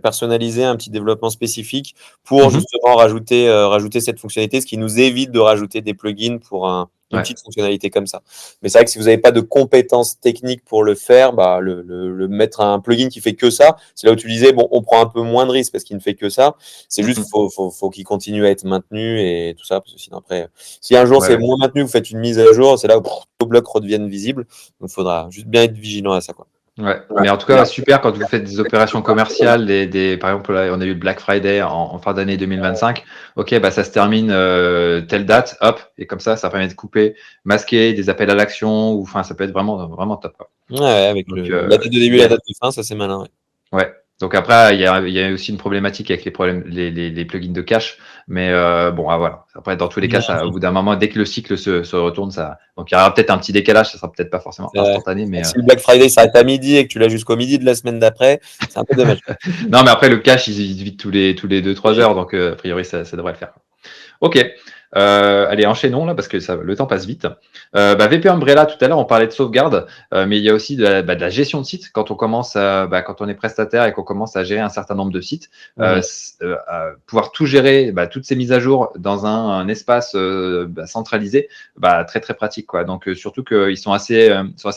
personnalisé, un petit développement spécifique pour Mhm. justement rajouter cette fonctionnalité, ce qui nous évite de rajouter des plugins pour une Ouais. petite fonctionnalité comme ça. Mais c'est vrai que si vous n'avez pas de compétences techniques pour le faire, bah, le mettre un plugin qui fait que ça, c'est là où tu disais, bon, on prend un peu moins de risques parce qu'il ne fait que ça. C'est juste, Mhm. faut qu'il continue à être maintenu et tout ça, parce que sinon après, si un jour Ouais, c'est ouais. moins maintenu, vous faites une mise à jour, c'est là où vos blocs redeviennent visibles. Donc, il faudra juste bien être vigilant à ça, quoi. Ouais, Ouais. mais en tout cas, super quand vous faites des opérations commerciales, par exemple, là, on a eu le Black Friday en fin d'année 2025. Ok, bah, ça se termine telle date, hop, et comme ça permet de couper, masquer des appels à l'action, ou enfin, ça peut être vraiment, vraiment top, quoi. Ouais, avec Donc, la date de début et la date de fin, ça c'est malin. Ouais. ouais. Donc après, il y a aussi une problématique avec les problèmes, les plugins de cache. Mais bon, voilà. Après, dans tous les cas, ça, au bout d'un moment, dès que le cycle se retourne, ça. Donc il y aura peut-être un petit décalage, ça sera peut-être pas forcément instantané, mais Si le Black Friday s'arrête à midi et que tu l'as jusqu'au midi de la semaine d'après, c'est un peu dommage. non, mais après, le cache, il se vide tous les 2-3 heures, donc a priori, ça devrait le faire. Ok. Allez, enchaînons là parce que le temps passe vite. VP Umbrella, tout à l'heure, on parlait de sauvegarde, mais il y a aussi de la gestion de site quand quand on est prestataire et qu'on commence à gérer un certain nombre de sites. Pouvoir tout gérer, toutes ces mises à jour dans un espace centralisé, très très pratique, quoi. Donc surtout qu'ils sont assez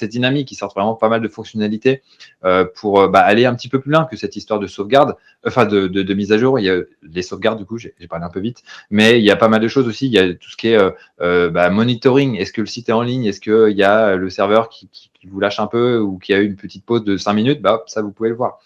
dynamiques, ils sortent vraiment pas mal de fonctionnalités pour aller un petit peu plus loin que cette histoire de sauvegarde, enfin de mise à jour. Il y a les sauvegardes, du coup, j'ai parlé un peu vite, mais il y a pas mal de choses aussi. Il y a tout ce qui est monitoring. Est-ce que le site est en ligne? Est-ce qu'il y a le serveur qui vous lâche un peu ou qui a eu une petite pause de 5 minutes? Ça, vous pouvez le voir.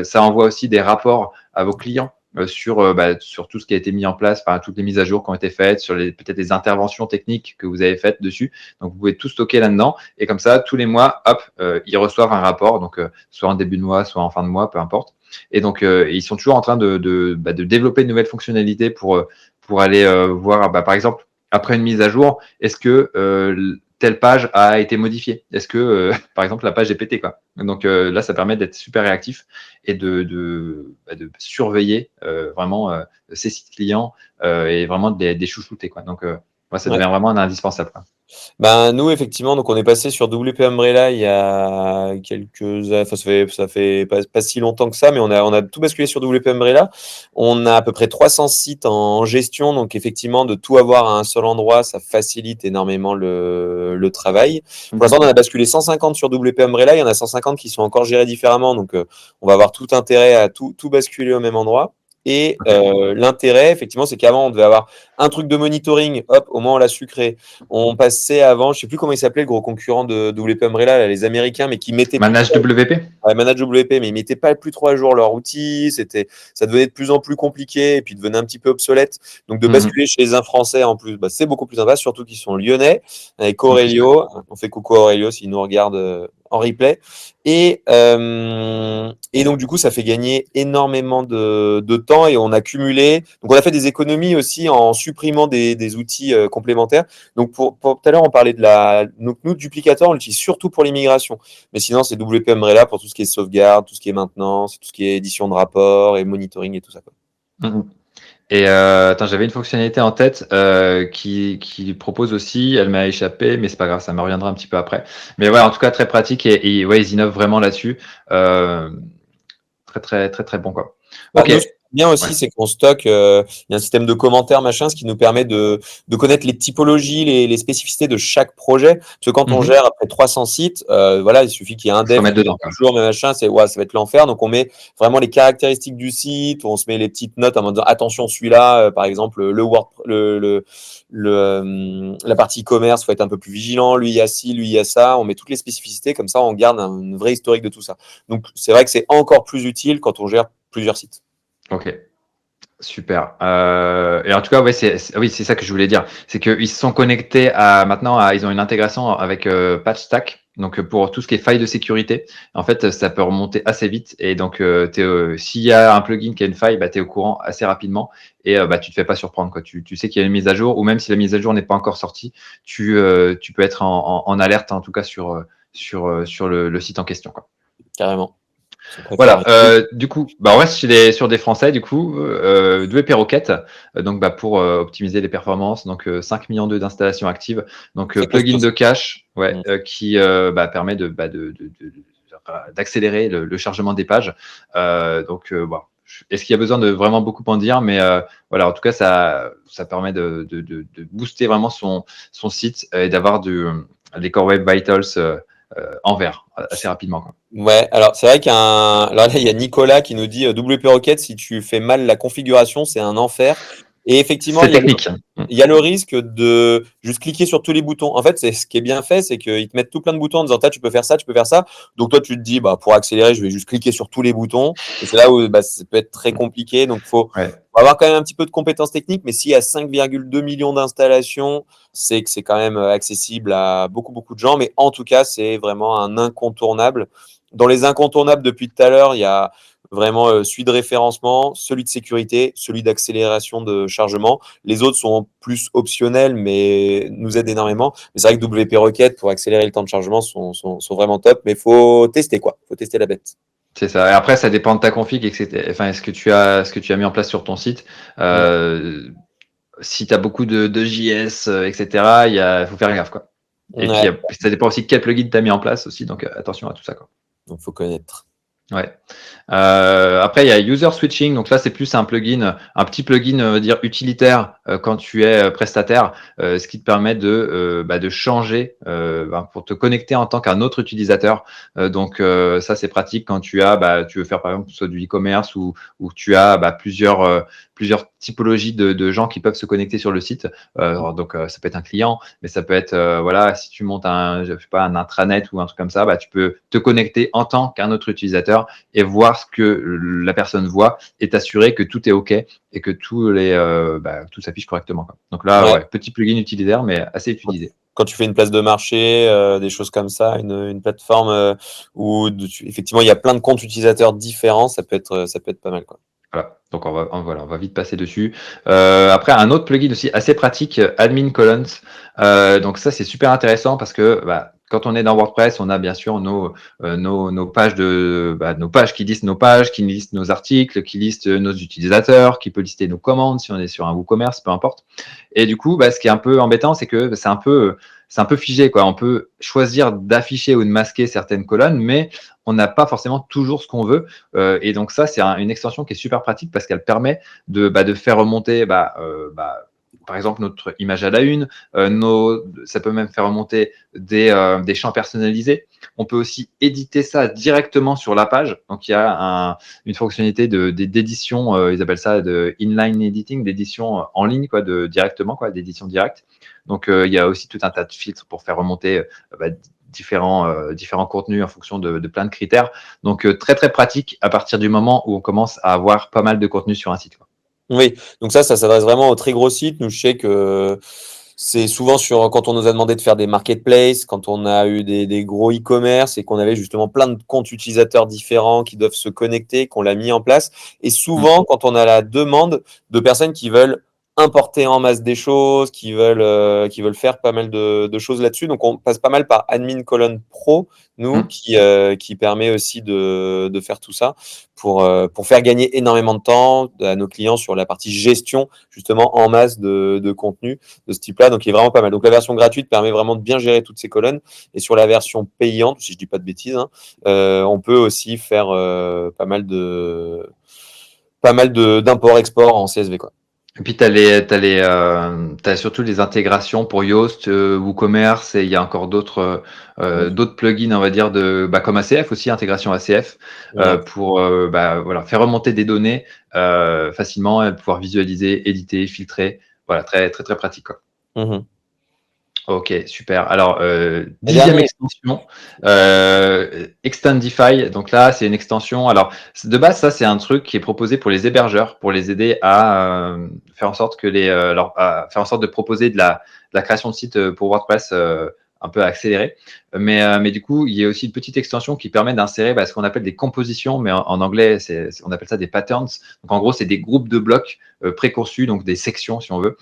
Ça envoie aussi des rapports à vos clients sur tout ce qui a été mis en place, toutes les mises à jour qui ont été faites, sur peut-être les interventions techniques que vous avez faites dessus. Donc, vous pouvez tout stocker là-dedans. Et comme ça, tous les mois, hop, ils reçoivent un rapport, donc soit en début de mois, soit en fin de mois, peu importe. Et donc, ils sont toujours en train de développer de nouvelles fonctionnalités pour aller voir, par exemple, après une mise à jour, est-ce que telle page a été modifiée. Est-ce que, par exemple, la page est pétée, quoi. Donc là, ça permet d'être super réactif et de surveiller vraiment ses sites clients et vraiment de les chouchouter, quoi. Donc, ça Ouais. devient vraiment un indispensable, quoi. Ben, nous, effectivement, donc on est passé sur WP Umbrella il y a enfin, ça fait pas si longtemps que ça, mais on a tout basculé sur WP Umbrella. On a à peu près 300 sites en gestion, donc effectivement, de tout avoir à un seul endroit, ça facilite énormément le travail. Pour l'instant, on en a basculé 150 sur WP Umbrella, il y en a 150 qui sont encore gérés différemment, donc on va avoir tout intérêt à tout basculer au même endroit. Et l'intérêt, effectivement, c'est qu'avant, on devait avoir un truc de monitoring, hop, au moins on l'a sucré. On passait avant, je sais plus comment il s'appelait, le gros concurrent de WP Umbrella, là, les Américains, mais qui mettaient plus Manage trop, WP? ouais, Manage WP, mais ils mettaient pas plus trop à jour leur outil. Ça devenait de plus en plus compliqué et puis devenait un petit peu obsolète. Donc de basculer chez un Français en plus, bah, c'est beaucoup plus sympa, surtout qu'ils sont lyonnais, avec Ok, super. Aurelio. On fait coucou à Aurelio s'il nous regarde en replay. Et donc, du coup, ça fait gagner énormément de temps et on a cumulé. Donc, on a fait des économies aussi en supprimant des outils complémentaires. Donc, pour tout à l'heure, on parlait de Donc, nous, Duplicator, on l'utilise surtout pour l'immigration. Mais sinon, c'est WP Umbrella pour tout ce qui est sauvegarde, tout ce qui est maintenance, tout ce qui est édition de rapport et monitoring et tout ça, quoi. Mhm. Et attends, j'avais une fonctionnalité en tête qui propose aussi, elle m'a échappé, mais c'est pas grave, ça me reviendra un petit peu après. Mais ouais, en tout cas, très pratique et ouais, ils innovent vraiment là-dessus. Très, très, très, très bon, quoi. Bah, Ok. nous, ce qui est bien Ouais. aussi, c'est qu'on stocke, il y a un système de commentaires, machin, ce qui nous permet de connaître les typologies, les spécificités de chaque projet. Parce que quand on Mhm. gère après 300 sites, voilà, il suffit qu'il y ait un Se dev remettre qui met dedans, un quoi. jour, mais machin, ouais, ça va être l'enfer. Donc, on met vraiment les caractéristiques du site, on se met les petites notes en mode attention, celui-là, par exemple, la partie e-commerce, faut être un peu plus vigilant. Lui, il y a ci, lui, il y a ça. On met toutes les spécificités, comme ça, on garde une vraie historique de tout ça. Donc, c'est vrai que c'est encore plus utile quand on gère plusieurs sites. Ok. Super. Et en tout cas, ouais, oui, c'est ça que je voulais dire. C'est qu'ils se sont connectés ils ont une intégration avec PatchStack. Donc, pour tout ce qui est faille de sécurité, en fait, ça peut remonter assez vite. Et donc, s'il y a un plugin qui a une faille, bah, tu es au courant assez rapidement et bah, tu te fais pas surprendre, quoi. Tu sais qu'il y a une mise à jour ou même si la mise à jour n'est pas encore sortie, tu peux être en alerte, en tout cas, sur le site en question, quoi. Carrément. Ils sont très forts. Voilà, du coup, bah, on reste sur des Français, du coup, WP Rocket, donc bah, pour optimiser les performances, donc 5 millions d'installations actives, donc C'est plugin costaud, de ça. cache, ouais, Mm. qui bah, permet d'accélérer le chargement des pages. Bon, est-ce qu'il y a besoin de vraiment beaucoup en dire, mais voilà, en tout cas, ça permet de booster vraiment son site et d'avoir des Core Web Vitals en vert assez rapidement, quoi. Ouais, alors c'est vrai alors là, il y a Nicolas qui nous dit WP Rocket, si tu fais mal la configuration, c'est un enfer. Et effectivement, C'est technique. il y a le risque de juste cliquer sur tous les boutons. En fait, c'est ce qui est bien fait, c'est qu'ils te mettent tout plein de boutons en disant, tu peux faire ça, tu peux faire ça. Donc toi, tu te dis, bah, pour accélérer, je vais juste cliquer sur tous les boutons. Et c'est là où bah, ça peut être très compliqué. Donc Ouais. faut avoir quand même un petit peu de compétences techniques. Mais s'il y a 5,2 millions d'installations, c'est que c'est quand même accessible à beaucoup, beaucoup de gens. Mais en tout cas, c'est vraiment un incontournable. Dans les incontournables depuis tout à l'heure, il y a vraiment celui de référencement, celui de sécurité, celui d'accélération de chargement. Les autres sont plus optionnels, mais nous aident énormément. Mais c'est vrai que WP Rocket, pour accélérer le temps de chargement, sont vraiment top. Mais il faut tester, quoi. Il faut tester la bête. C'est ça. Et après, ça dépend de ta config, etc. Enfin, ce que tu as mis en place sur ton site. Mm. Si tu as beaucoup de JS, etc., faut faire gaffe, quoi. Et puis, Ouais, ça dépend aussi quel plugin tu as mis en place aussi. Donc, attention à tout ça, quoi. donc faut connaître. Ouais. Après, il y a User Switching. Donc là, c'est plus un petit plugin, on va dire utilitaire quand tu es prestataire, ce qui te permet de changer pour te connecter en tant qu'un autre utilisateur. Donc ça, c'est pratique quand tu veux faire par exemple soit du e-commerce ou tu as plusieurs typologies de gens qui peuvent se connecter sur le site. Donc ça peut être un client, mais ça peut être voilà, si tu montes je sais pas, un intranet ou un truc comme ça, tu peux te connecter en tant qu'un autre utilisateur et voir ce que la personne voit et t'assurer que tout est OK et que tout s'affiche correctement, quoi. Donc là, Ouais. ouais, petit plugin utilitaire, mais assez utilisé. Quand tu fais une place de marché, des choses comme ça, une plateforme où effectivement il y a plein de comptes utilisateurs différents, ça peut être pas mal, quoi. Voilà, donc voilà, on va vite passer dessus. Après, un autre plugin aussi assez pratique, Admin Columns. Donc ça, c'est super intéressant parce que quand on est dans WordPress, on a bien sûr nos pages nos pages qui listent nos pages, qui listent nos articles, qui listent nos utilisateurs, qui peut lister nos commandes si on est sur un WooCommerce, peu importe. Et du coup, ce qui est un peu embêtant, c'est que c'est un peu figé, quoi. On peut choisir d'afficher ou de masquer certaines colonnes, mais on n'a pas forcément toujours ce qu'on veut. Et donc ça, c'est une extension qui est super pratique parce qu'elle permet de faire remonter, par exemple, notre image à la une. Ça peut même faire remonter des champs personnalisés. On peut aussi éditer ça directement sur la page. Donc il y a une fonctionnalité d'édition, ils appellent ça de inline editing, d'édition en ligne, quoi, directement, quoi, d'édition directe. Donc il y a aussi tout un tas de filtres pour faire remonter différents contenus en fonction de plein de critères. Donc, très, très pratique à partir du moment où on commence à avoir pas mal de contenu sur un site, quoi. Oui, donc ça s'adresse vraiment aux très gros sites. Nous, je sais que c'est souvent quand on nous a demandé de faire des marketplaces, quand on a eu des gros e-commerce et qu'on avait justement plein de comptes utilisateurs différents qui doivent se connecter, qu'on l'a mis en place. Et souvent, quand on a la demande de personnes qui veulent importer en masse des choses, qui veulent faire pas mal de choses là-dessus. Donc, on passe pas mal par Admin Colon Pro, nous, qui permet aussi de faire tout ça pour faire gagner énormément de temps à nos clients sur la partie gestion, justement, en masse de contenu de ce type-là. Donc, il est vraiment pas mal. Donc, la version gratuite permet vraiment de bien gérer toutes ces colonnes. Et sur la version payante, si je dis pas de bêtises, hein, on peut aussi faire pas mal d'import-export en CSV, quoi. Et puis, t'as surtout les intégrations pour Yoast, WooCommerce, et il y a encore d'autres plugins, on va dire, comme ACF aussi, intégration ACF, Ouais. pour voilà, faire remonter des données facilement, et pouvoir visualiser, éditer, filtrer. Voilà, très, très, très pratique, quoi. Mhm. Ok, super. Alors, Et dixième dernier. extension, Extendify. Donc là, c'est une extension. Alors, de base, ça, c'est un truc qui est proposé pour les hébergeurs, pour les aider à faire en sorte à faire en sorte de proposer de la création de sites pour WordPress un peu accéléré. Mais du coup, il y a aussi une petite extension qui permet d'insérer ce qu'on appelle des compositions, mais en anglais, on appelle ça des patterns. Donc, en gros, c'est des groupes de blocs préconçus, donc des sections, si on veut.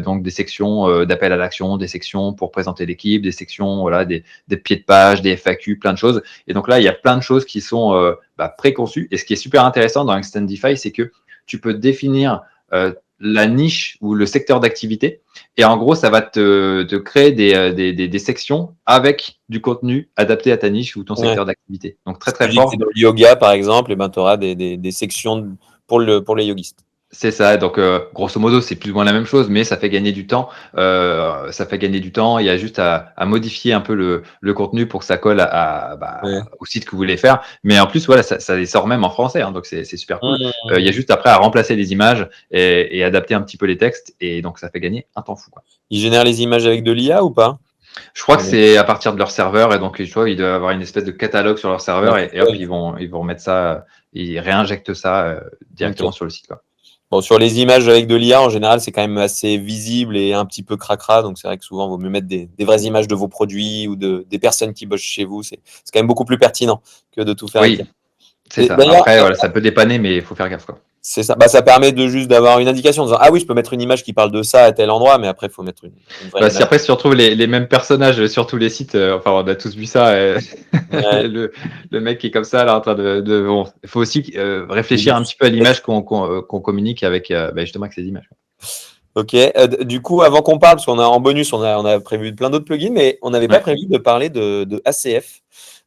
Donc des sections d'appel à l'action, des sections pour présenter l'équipe, des sections, voilà, des pieds de page, des FAQ, plein de choses. Et donc là, il y a plein de choses qui sont préconçues. Et ce qui est super intéressant dans Extendify, c'est que tu peux définir la niche ou le secteur d'activité. Et en gros, ça va te créer des sections avec du contenu adapté à ta niche ou ton Ouais. secteur d'activité. Donc très, Si tu très dis que c'est fort. dans le yoga, par exemple, et ben, tu auras des sections pour les yogistes. C'est ça, donc grosso modo, c'est plus ou moins la même chose, mais ça fait gagner du temps. Ça fait gagner du temps. Il y a juste à modifier un peu le contenu pour que ça colle Ouais. au site que vous voulez faire. Mais en plus, voilà, ça les sort même en français, hein, donc c'est super cool. Il y a Mmh. juste après à remplacer les images et adapter un petit peu les textes, et donc ça fait gagner un temps fou, quoi. Ils génèrent les images avec de l'IA ou pas? Je crois que Ouais. c'est à partir de leur serveur, et donc tu vois, ils doivent avoir une espèce de catalogue sur leur serveur, et hop, ils vont remettre ça, ils réinjectent ça directement Ok. sur le site, quoi. Bon, sur les images avec de l'IA, en général, c'est quand même assez visible et un petit peu cracra. Donc, c'est vrai que souvent, il vaut mieux mettre des vraies images de vos produits ou des personnes qui bossent chez vous. C'est quand même beaucoup plus pertinent que de tout faire avec l'IA. Oui, c'est ça. D'ailleurs, Après, voilà, ça peut dépanner, mais il faut faire gaffe, quoi. c'est ça. Bah, ça permet de juste d'avoir une indication en disant, ah oui, je peux mettre une image qui parle de ça à tel endroit, mais après, il faut mettre une vraie Si image. après, si tu retrouves les mêmes personnages sur tous les sites, enfin, on a tous vu ça, Ouais. le mec qui est comme ça, là, en train bon, il faut aussi réfléchir un petit peu à l'image qu'on communique avec, justement, avec ces images. Ok. Du coup, avant qu'on parle, parce qu'on a en bonus, on a prévu plein d'autres plugins, mais on n'avait pas Ouais. prévu de parler de ACF.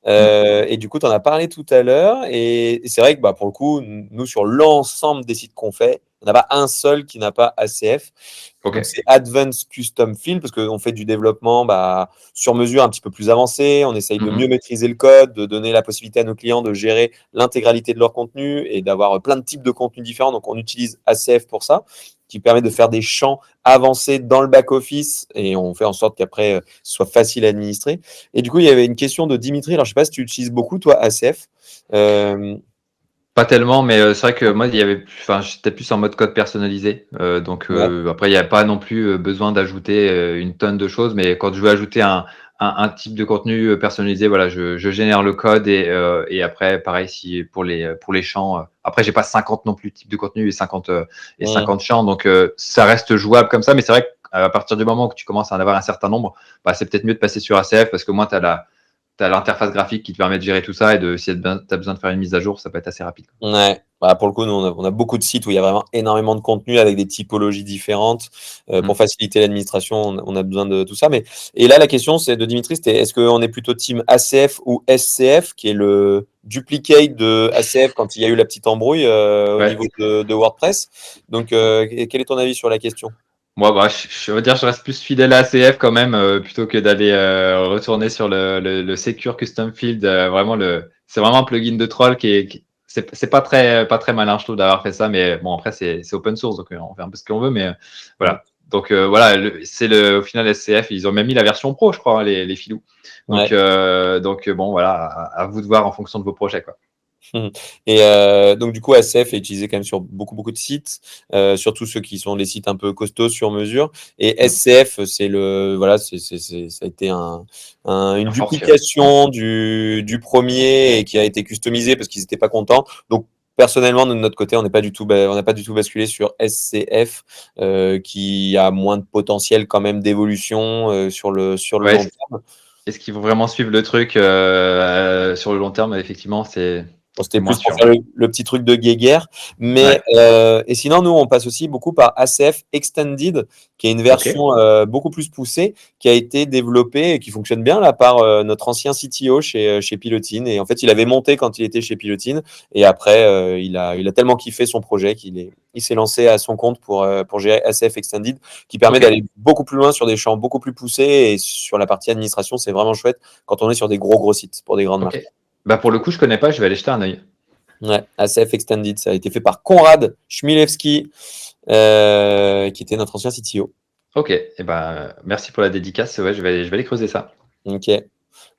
Mm. Et du coup, tu en as parlé tout à l'heure. Et c'est vrai que pour le coup, nous, sur l'ensemble des sites qu'on fait, il n'y en a pas un seul qui n'a pas ACF. Ok. Donc, c'est Advanced Custom Field, parce qu'on fait du développement sur mesure un petit peu plus avancé. On essaye de mieux Mhm. maîtriser le code, de donner la possibilité à nos clients de gérer l'intégralité de leur contenu et d'avoir plein de types de contenus différents. Donc, on utilise ACF pour ça, qui permet de faire des champs avancés dans le back-office et on fait en sorte qu'après, ce soit facile à administrer. Et du coup, il y avait une question de Dimitri. Alors, je ne sais pas si tu utilises beaucoup, toi, ACF. Pas tellement, mais c'est vrai que moi, j'étais plus en mode code personnalisé. Donc Ouais. après, il n'y a pas non plus besoin d'ajouter une tonne de choses. Mais quand je veux ajouter un type de contenu personnalisé. Voilà, je génère le code et après, pareil, si pour les champs. Après, j'ai pas 50 non plus types de contenu et Mm. 50 champs, donc ça reste jouable comme ça. Mais c'est vrai qu'à partir du moment où tu commences à en avoir un certain nombre, bah, c'est peut-être mieux de passer sur ACF parce que moi, tu as l'interface graphique qui te permet de gérer tout ça et si tu as besoin de faire une mise à jour, ça peut être assez rapide. Ouais, bah, pour le coup, nous, on a beaucoup de sites où il y a vraiment énormément de contenu avec des typologies différentes. Pour Mm. faciliter l'administration, on a besoin de tout ça. Et là, la question, c'est de Dimitri, c'était est-ce qu'on est plutôt team ACF ou SCF, qui est le duplicate de ACF quand il y a eu la petite embrouille au Ouais. niveau de WordPress. Donc, quel est ton avis sur la question? Moi, bah, je veux dire, je reste plus fidèle à ACF quand même, plutôt que d'aller retourner sur le Secure Custom Field. C'est vraiment un plugin de troll c'est pas très malin, je trouve, d'avoir fait ça. Mais bon, après, c'est open source, donc on fait un peu ce qu'on veut. Mais Mm. voilà. Donc voilà, au final SCF, ils ont même mis la version pro, je crois, hein, les filous. Donc, Ouais. bon, voilà, à vous de voir en fonction de vos projets, quoi. Mhm. Et donc, du coup, ACF est utilisé quand même sur beaucoup de sites, surtout ceux qui sont les sites un peu costauds sur mesure. Et Mm. SCF, voilà, ça a été une Un forfait, ouais. duplication du premier et qui a été customisé parce qu'ils n'étaient pas contents. Donc, personnellement, de notre côté, on n'a pas du tout basculé sur SCF, qui a moins de potentiel quand même d'évolution sur le Ouais, long terme. est-ce qu'ils vont vraiment suivre le truc sur le long terme? Effectivement, c'est Bon, c'est c'était moins plus pour sûr. faire le petit truc de guéguerre. Ouais, Et sinon, nous, on passe aussi beaucoup par ACF Extended, qui est une ok. version beaucoup plus poussée, qui a été développée et qui fonctionne bien là par notre ancien CTO chez Pilotine. Et en fait, il avait monté quand il était chez Pilotine. Et après, il a tellement kiffé son projet il s'est lancé à son compte pour gérer ACF Extended, qui permet Ok, d'aller beaucoup plus loin sur des champs beaucoup plus poussés. Et sur la partie administration, c'est vraiment chouette quand on est sur des gros sites pour des grandes ok. marques. Bah pour le coup, je connais pas, je vais aller jeter un œil. Ouais, ACF Extended, ça a été fait par Konrad Chmielewski, qui était notre ancien CTO. Ok, et ben merci pour la dédicace. Ouais, je vais aller creuser ça. Ok.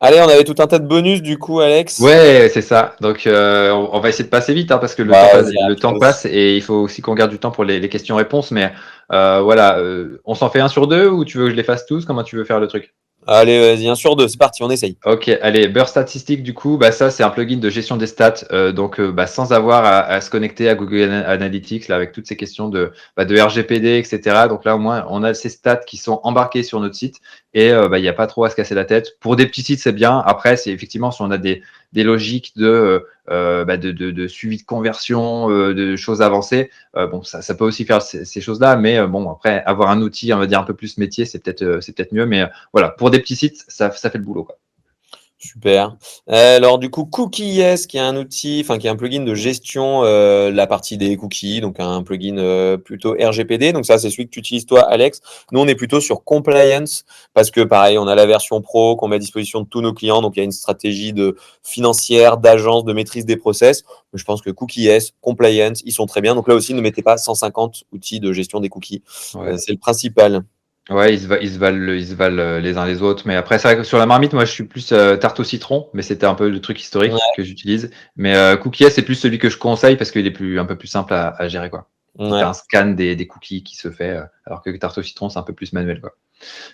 Allez, on avait tout un tas de bonus du coup, Alex. Ouais, c'est ça. Donc on va essayer de passer vite hein, parce que Vas-y, le temps passe et il faut aussi qu'on garde du temps pour les questions-réponses. Mais voilà, on s'en fait un sur deux ou tu veux que je les fasse tous? Comment tu veux faire le truc? allez, vas-y, un sur deux, c'est parti, on essaye. Ok, allez, Burst Statistics, du coup, bah, ça, c'est un plugin de gestion des stats, donc bah, sans avoir à se connecter à Google Analytics, là, avec toutes ces questions de RGPD, etc. Donc là, au moins, on a ces stats qui sont embarqués sur notre site et bah, il n'y a pas trop à se casser la tête. Pour des petits sites, c'est bien. Après, c'est effectivement, si on a des logiques de suivi de conversion, de choses avancées, bon, ça peut aussi faire ces choses-là, mais bon, après, avoir un outil, on va dire, un peu plus métier, c'est peut-être mieux, mais voilà, pour des petits sites, ça fait le boulot, quoi. Super. Alors du coup, Cookies, qui est un outil, enfin qui est un plugin de gestion la partie des cookies, donc un plugin plutôt RGPD. Donc ça, c'est celui que tu utilises toi, Alex. Nous, on est plutôt sur compliance parce que pareil, on a la version pro qu'on met à disposition de tous nos clients. Donc il y a une stratégie de financière, d'agence, de maîtrise des process. Mais je pense que Cookies, compliance, ils sont très bien. Donc là aussi, ne mettez pas 150 outils de gestion des cookies. Ouais. C'est le principal. Ouais, ils se valent les uns les autres. Mais après, c'est vrai que sur la marmite, moi, je suis plus tarte au citron, mais c'était un peu le truc historique Ouais, que j'utilise. Mais Cookies, c'est plus celui que je conseille parce qu'il est un peu plus simple à gérer, quoi. Tu as ouais. un scan des cookies qui se fait, alors que tarte au citron, c'est un peu plus manuel, quoi.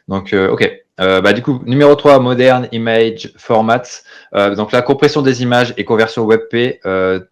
Donc, ok. Bah, du coup, numéro 3, Modern Image Formats. Donc, la compression des images et conversion WebP,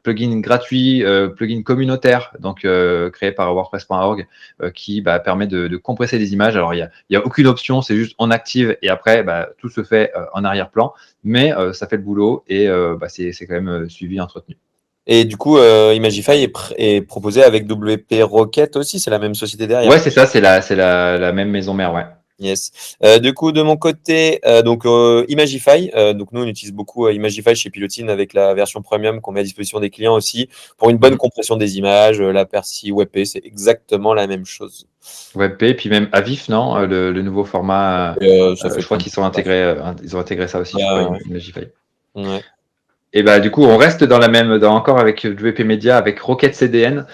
plugin gratuit, plugin communautaire, donc créé par WordPress.org, qui bah, permet de compresser des images. Alors, il y a aucune option, c'est juste on active et après, bah, tout se fait en arrière-plan, mais ça fait le boulot et bah, c'est quand même suivi, entretenu. Et du coup, Imagify est proposé avec WP Rocket aussi, c'est la même société Ouais, derrière. c'est ça, c'est la même maison mère, ouais. Yes. Du coup, de mon côté, donc Imagify, donc nous on utilise beaucoup Imagify chez Pilotine avec la version premium qu'on met à disposition des clients aussi pour une bonne Mhm. compression des images. La Percy WebP, c'est exactement la même chose. WebP, puis même Avif, non? Le nouveau format, Ça fait je crois plein de qu'ils trucs. ils ont intégré ça aussi, je crois, Ouais, Imagify. ouais. Et bah du coup, on reste encore avec WP Media, avec Rocket CDN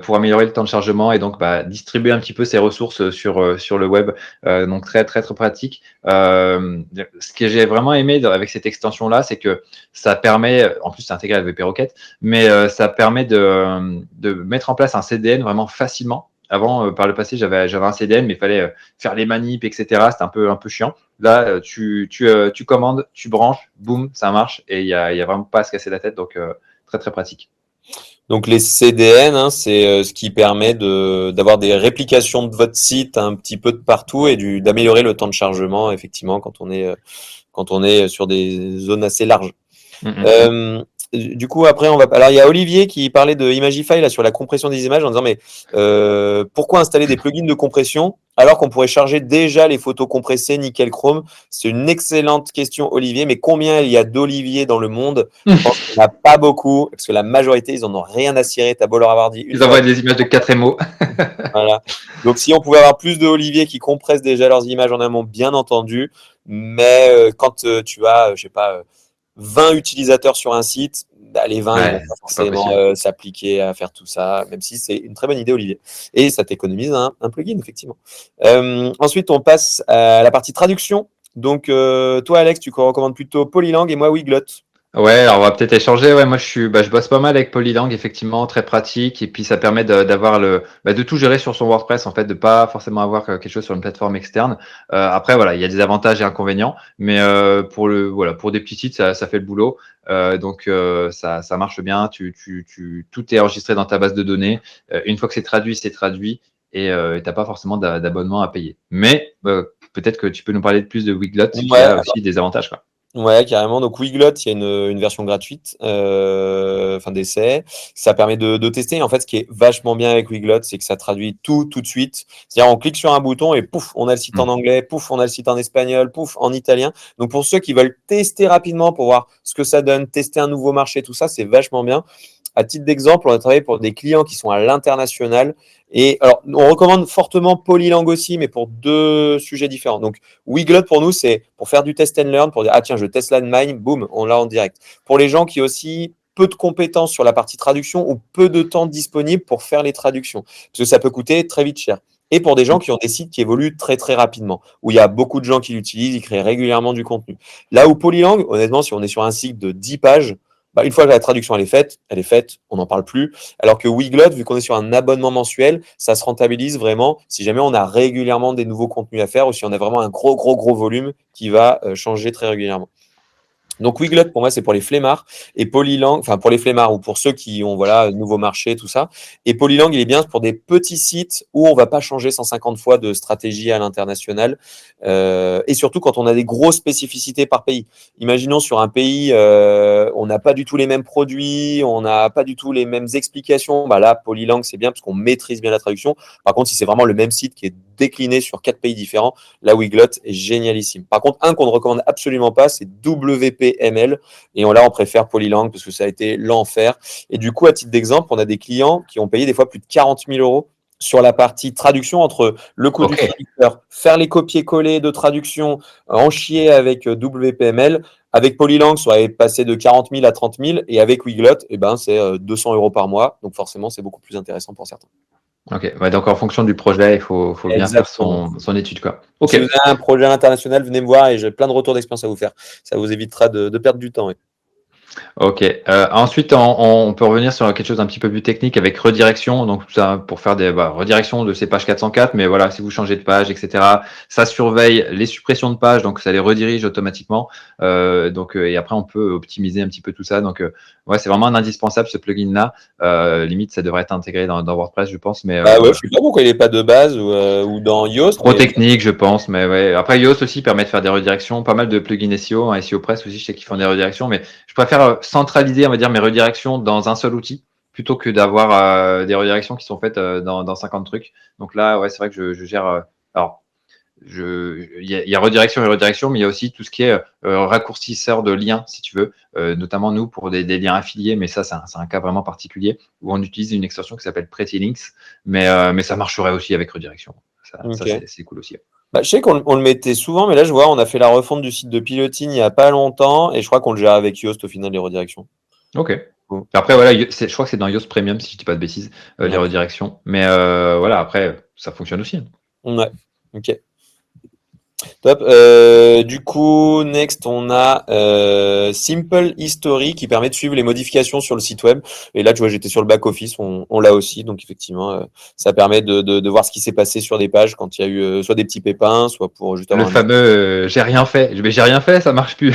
pour améliorer le temps de chargement et donc bah, distribuer un petit peu ses ressources sur le web. Donc très très très pratique. Ce que j'ai vraiment aimé avec cette extension-là, c'est que ça permet, en plus c'est intégré à WP Rocket, mais ça permet de mettre en place un CDN vraiment facilement. Avant, par le passé, j'avais un CDN, mais il fallait faire les manips, etc. C'était un peu chiant. Là, tu commandes, tu branches, boum, ça marche et il y a vraiment pas à se casser la tête. Donc, très, très pratique. Donc les CDN, hein, c'est ce qui permet d'avoir des réplications de votre site un petit peu de partout et d'améliorer le temps de chargement, effectivement, quand on est sur des zones assez larges. Du coup, après, alors il y a Olivier qui parlait de Imagify là sur la compression des images en disant mais pourquoi installer des plugins de compression alors qu'on pourrait charger déjà les photos compressées nickel chrome? C'est une excellente question, Olivier. Mais combien il y a d'Olivier dans le monde? Je pense qu'il n'y en a pas beaucoup parce que la majorité ils en ont rien à cirer. T'as beau leur avoir dit une Ils fois. envoient des images de 4 MO. Voilà. Donc si on pouvait avoir plus de Olivier qui compressent déjà leurs images en amont, bien entendu. Mais quand tu as, je sais pas 20 utilisateurs sur un site, bah, les 20, ils vont Ouais, pas c'est pas forcément possible. s'appliquer à faire tout ça, même si c'est une très bonne idée, Olivier. Et ça t'économise un plugin, effectivement. Ensuite, on passe à la partie traduction. Donc, toi, Alex, tu recommandes plutôt Polylang et moi, Wiglot. Ouais, alors on va peut-être échanger. Ouais, moi je bosse pas mal avec Polylang, effectivement, très pratique. Et puis ça permet d'avoir de tout gérer sur son WordPress, en fait, de pas forcément avoir quelque chose sur une plateforme externe. Après, voilà, il y a des avantages et inconvénients, mais pour des petits sites, ça fait le boulot. Ça marche bien. Tout est enregistré dans ta base de données. Une fois que c'est traduit et t'as pas forcément d'abonnement à payer. Mais peut-être que tu peux nous parler de plus de Wiglot, qui Ouais, a aussi des avantages, quoi. ouais, carrément. Donc Wiglot, il y a une version gratuite, enfin d'essai. Ça permet de tester. En fait, ce qui est vachement bien avec Wiglot, c'est que ça traduit tout de suite. C'est-à-dire, on clique sur un bouton et pouf, on a le site en Hmm. anglais, pouf, on a le site en espagnol, pouf, en italien. Donc pour ceux qui veulent tester rapidement pour voir ce que ça donne, tester un nouveau marché, tout ça, c'est vachement bien. À titre d'exemple, on a travaillé pour des clients qui sont à l'international. Et alors, on recommande fortement Polylang aussi, mais pour deux sujets différents. Donc, Wiglot, pour nous, c'est pour faire du test and learn, pour dire, ah tiens, je teste l'Andmine, boum, on l'a en direct. Pour les gens qui ont aussi peu de compétences sur la partie traduction ou peu de temps disponible pour faire les traductions, parce que ça peut coûter très vite cher. Et pour des gens qui ont des sites qui évoluent très très rapidement, où il y a beaucoup de gens qui l'utilisent, ils créent régulièrement du contenu. Là où Polylang, honnêtement, si on est sur un site de 10 pages, bah, une fois que la traduction elle est faite, on n'en parle plus. Alors que Wiglot, vu qu'on est sur un abonnement mensuel, ça se rentabilise vraiment si jamais on a régulièrement des nouveaux contenus à faire ou si on a vraiment un gros volume qui va changer très régulièrement. Donc Wiglot pour moi c'est pour les flemmards et Polylang, enfin pour les flemmards ou pour ceux qui ont voilà nouveau marché tout ça. Et Polylang il est bien pour des petits sites où on va pas changer 150 fois de stratégie à l'international et surtout quand on a des grosses spécificités par pays. Imaginons sur un pays on n'a pas du tout les mêmes produits, on n'a pas du tout les mêmes explications. Bah là Polylang c'est bien parce qu'on maîtrise bien la traduction. Par contre si c'est vraiment le même site qui est décliné sur 4 pays différents, la Wiglot est génialissime. Par contre, un qu'on ne recommande absolument pas, c'est WPML. Et là, on préfère Polylang parce que ça a été l'enfer. Et du coup, à titre d'exemple, on a des clients qui ont payé des fois plus de 40 000 euros sur la partie traduction entre le coût du Ok. traducteur, faire les copier-coller de traduction, en chier avec WPML. Avec Polylang, ça va passer de 40 000 à 30 000. Et avec Wiglot, eh ben, c'est 200 euros par mois. Donc forcément, c'est beaucoup plus intéressant pour certains. Ok. Ouais, donc en fonction du projet, faut bien faire Exactement. son étude, quoi. Si Ok. vous avez un projet international, venez me voir et j'ai plein de retours d'expérience à vous faire. Ça vous évitera de perdre du temps. Oui. Ok. Ensuite, on peut revenir sur quelque chose d'un petit peu plus technique avec redirection. Donc, ça, pour faire des redirections de ces pages 404. Mais voilà, si vous changez de page, etc., ça surveille les suppressions de pages. Donc, ça les redirige automatiquement. Et après, on peut optimiser un petit peu tout ça. Donc, ouais, c'est vraiment un indispensable, ce plugin-là. Limite, ça devrait être intégré dans WordPress, je pense. Mais Bah ouais, voilà. je sais pas pourquoi il n'est pas de base ou dans Yoast, Trop mais technique, je pense, mais ouais. Après, Yoast aussi permet de faire des redirections. Pas mal de plugins SEO, SEO Press aussi, je sais qu'ils font des redirections, mais je préfère centraliser, on va dire, mes redirections dans un seul outil plutôt que d'avoir des redirections qui sont faites dans 50 trucs. Donc là, ouais, c'est vrai que je gère. Alors, il y a redirection et redirection, mais il y a aussi tout ce qui est raccourcisseur de liens, si tu veux, notamment nous pour des liens affiliés, mais ça, c'est un cas vraiment particulier où on utilise une extension qui s'appelle Pretty Links, mais ça marcherait aussi avec redirection. Ça ok. c'est cool aussi. Bah, je sais qu'on le mettait souvent, mais là je vois, on a fait la refonte du site de Piloting il n'y a pas longtemps et je crois qu'on le gère avec Yoast au final, les redirections. Ok. Cool. Après, voilà, je crois que c'est dans Yoast Premium, si je dis pas de bêtises, les Ouais. redirections. Mais voilà, après, ça fonctionne aussi. Ouais. Ok. Top. Du coup, next, on a Simple History qui permet de suivre les modifications sur le site web. Et là, tu vois, j'étais sur le back-office, on l'a aussi. Donc, effectivement, ça permet de voir ce qui s'est passé sur des pages quand il y a eu soit des petits pépins, soit pour juste Le avoir un fameux j'ai rien fait. Mais j'ai rien fait, ça marche plus.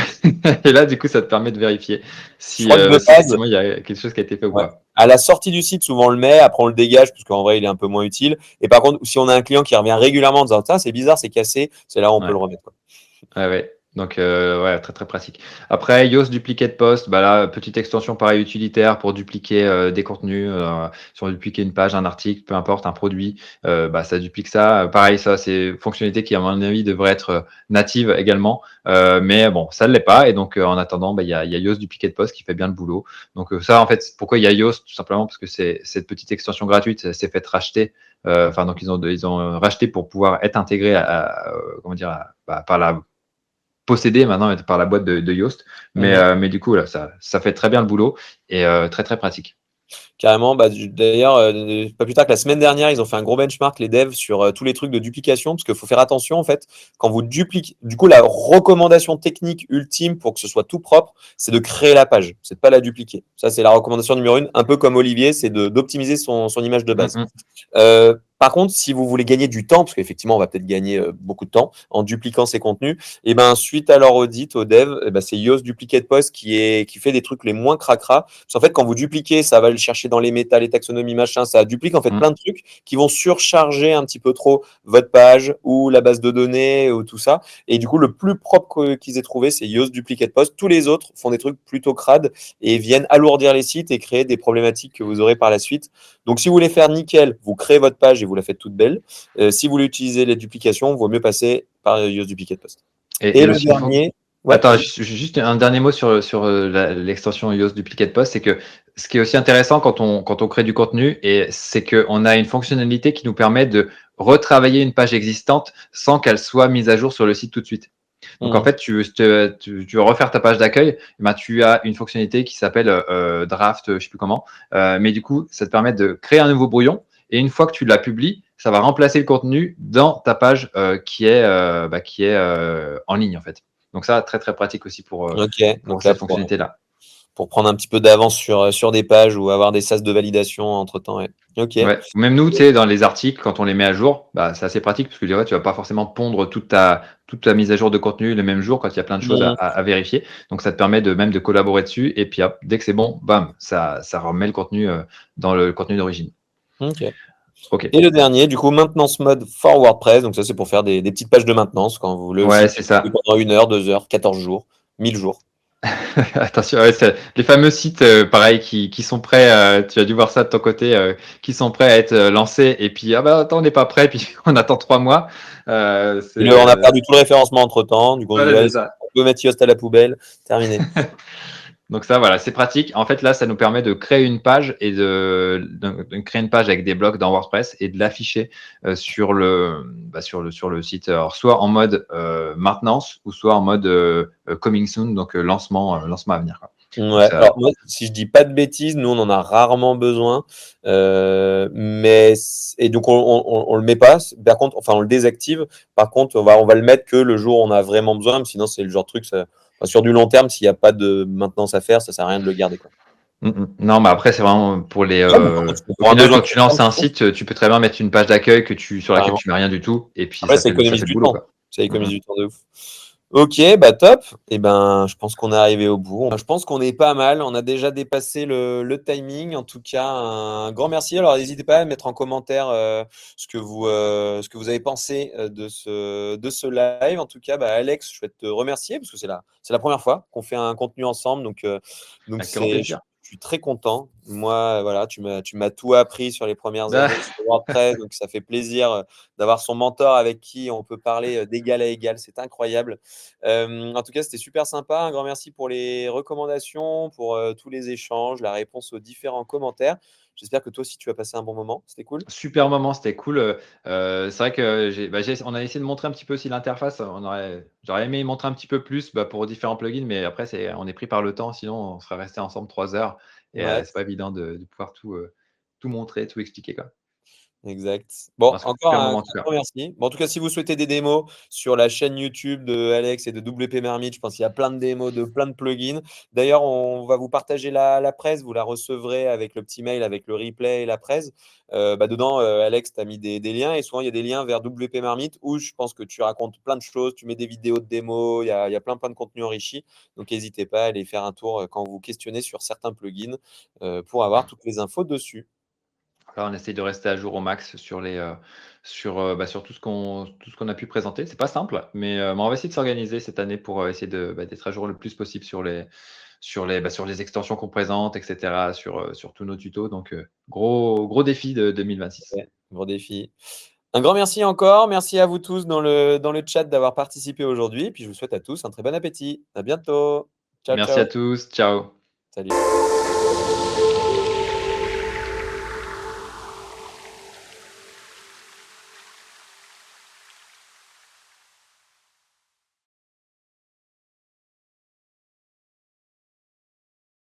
Et là, du coup, ça te permet de vérifier Je si, crois que de si base, effectivement il y a quelque chose qui a été fait ou ouais. pas. À la sortie du site, souvent on le met, après on le dégage, parce qu'en vrai, il est un peu moins utile. Et par contre, si on a un client qui revient régulièrement en disant, ça, c'est bizarre, c'est cassé, c'est là où on peut Ouais. le remettre, quoi. Ah ouais. Donc, ouais, très très pratique. Après, Yoast Duplicate Post, bah là, petite extension pareil utilitaire pour dupliquer des contenus. Si on veut dupliquer une page, un article, peu importe, un produit, bah, ça duplique ça. Pareil, ça, c'est une fonctionnalité qui, à mon avis, devrait être native également. Mais bon, ça ne l'est pas. Et donc, en attendant, bah, il y a Yoast Duplicate Post qui fait bien le boulot. Donc, ça, en fait, pourquoi il y a Yoast? Tout simplement parce que c'est cette petite extension gratuite s'est fait racheter. Enfin, donc, ils ont racheté pour pouvoir être intégré comment dire, par la possédé maintenant par la boîte de Yoast. Mhm. Mais du coup, là, ça fait très bien le boulot et très, très pratique. Carrément, bah, d'ailleurs, pas plus tard que la semaine dernière, ils ont fait un gros benchmark, les devs, sur tous les trucs de duplication, parce qu'il faut faire attention, en fait, quand vous dupliquez. Du coup, la recommandation technique ultime pour que ce soit tout propre, c'est de créer la page, c'est de pas la dupliquer. Ça, c'est la recommandation numéro une, un peu comme Olivier, c'est d'optimiser son image de base. Mm, Par contre, si vous voulez gagner du temps, parce qu'effectivement, on va peut-être gagner beaucoup de temps en dupliquant ces contenus, et ben suite à leur audit au dev, eh ben, c'est Yoast Duplicate Post qui fait des trucs les moins cracra. Parce qu'en fait, quand vous dupliquez, ça va le chercher dans les méta, les taxonomies, machin, ça duplique en fait mm, plein de trucs qui vont surcharger un petit peu trop votre page ou la base de données ou tout ça. Et du coup, le plus propre qu'ils aient trouvé, c'est Yoast Duplicate Post. Tous les autres font des trucs plutôt crades et viennent alourdir les sites et créer des problématiques que vous aurez par la suite. Donc, si vous voulez faire nickel, vous créez votre page et vous la faites toute belle. Si vous voulez utiliser les duplications, il vaut mieux passer par Yoast Duplicate Post. Et et le aussi, il faut. dernier, ouais, Attends, vas-y. juste un dernier mot sur l'extension Yoast Duplicate Post, c'est que ce qui est aussi intéressant quand on crée du contenu, et c'est qu'on a une fonctionnalité qui nous permet de retravailler une page existante sans qu'elle soit mise à jour sur le site tout de suite. Donc en Mhm. fait, tu veux refaire ta page d'accueil, eh ben, tu as une fonctionnalité qui s'appelle draft, je ne sais plus comment. Mais du coup, ça te permet de créer un nouveau brouillon. Et une fois que tu la publies, ça va remplacer le contenu dans ta page qui est en ligne en fait. Donc ça, très très pratique aussi Ok, pour donc là, cette fonctionnalité-là. pour prendre un petit peu d'avance sur des pages ou avoir des sas de validation entre-temps. Ouais. Ok. Ouais. Même nous, tu sais, dans les articles, quand on les met à jour, bah, c'est assez pratique parce que tu vas pas forcément pondre toute ta mise à jour de contenu le même jour quand il y a plein de choses à, Mhm. à- à vérifier. Donc, ça te permet même de collaborer dessus. Et puis, hop, dès que c'est bon, bam, ça remet le contenu dans le contenu d'origine. Ok. OK. Et le dernier, du coup, maintenance mode for WordPress. Donc, ça, c'est pour faire des petites pages de maintenance quand vous, le Ouais, site c'est est ça. pendant 1 heure, 2 heures, 14 jours, 1000 jours. Attention, ouais, les fameux sites, pareil, qui sont prêts, tu as dû voir ça de ton côté, qui sont prêts à être lancés. Et puis, ah bah attends, on n'est pas prêt. Puis, on attend 3 mois. On a perdu tout le référencement entre-temps. Du coup, on se dit, Voilà, c'est allez, ça. on peut mettre Yoast à la poubelle. Terminé. Donc ça, voilà, c'est pratique. En fait, là, ça nous permet de créer une page et de créer une page avec des blocs dans WordPress et de l'afficher sur le site. Alors, soit en mode maintenance ou soit en mode coming soon, donc lancement à venir, quoi. Donc Ouais, ça, alors moi, si je dis pas de bêtises, nous on en a rarement besoin, et donc on le met pas. Par contre, enfin on le désactive. Par contre, on va le mettre que le jour où on a vraiment besoin, mais sinon c'est le genre de truc, enfin, sur du long terme, s'il n'y a pas de maintenance à faire, ça sert à rien de le garder, quoi. Non, mais après, c'est vraiment pour les. Ouais, mais par contre, Au pour un final, dossier quand tu lances court un terme, site, tu peux très bien mettre une page d'accueil sur laquelle carrément. tu mets rien du tout, et puis Après, ça ça fait, ça économise fait le du boulot, temps. quoi. Ça Mm, économise mm. du temps de ouf. Ok, bah top. Et ben, je pense qu'on est arrivé au bout. Je pense qu'on est pas mal. On a déjà dépassé le timing. En tout cas, un grand merci. Alors, n'hésitez pas à mettre en commentaire ce que vous avez pensé de ce live. En tout cas, bah, Alex, je souhaite te remercier parce que c'est la première fois qu'on fait un contenu ensemble. Donc Avec grand je plaisir. suis très content. Moi, voilà, tu m'as tout appris sur les premières années sur WordPress. Donc, ça fait plaisir d'avoir son mentor avec qui on peut parler d'égal à égal. C'est incroyable. En tout cas, c'était super sympa. Un grand merci pour les recommandations, pour tous les échanges, la réponse aux différents commentaires. J'espère que toi aussi, tu vas passer un bon moment. C'était cool. Super moment, c'était cool. C'est vrai que on a essayé de montrer un petit peu aussi l'interface. J'aurais aimé y montrer un petit peu plus pour différents plugins, mais après, on est pris par le temps, sinon on serait resté ensemble 3 heures et Ouais. c'est pas évident de pouvoir tout montrer, tout expliquer, quoi. Exact. Bon, Parce que encore super un moment en tout cas. grand merci. Bon, en tout cas, si vous souhaitez des démos sur la chaîne YouTube de Alex et de WP Marmite, je pense qu'il y a plein de démos de plein de plugins. D'ailleurs, on va vous partager la presse. Vous la recevrez avec le petit mail, avec le replay et la presse. Dedans, Alex t'a mis des liens et souvent, il y a des liens vers WP Marmite où je pense que tu racontes plein de choses. Tu mets des vidéos de démos. Il y a plein de contenu enrichi. Donc, n'hésitez pas à aller faire un tour quand vous questionnez sur certains plugins pour avoir toutes les infos dessus. Là, on essaye de rester à jour au max sur sur tout ce qu'on a pu présenter. C'est pas simple, mais on va essayer de s'organiser cette année pour, essayer d'être à jour le plus possible sur les extensions qu'on présente et cetera, sur tous nos tutos. Donc, gros défi de 2026. Ouais, gros défi. Un grand merci encore. Merci à vous tous dans le chat d'avoir participé aujourd'hui. Puis je vous souhaite à tous un très bon appétit. À bientôt. Ciao, Merci ciao. à tous. Ciao. Salut.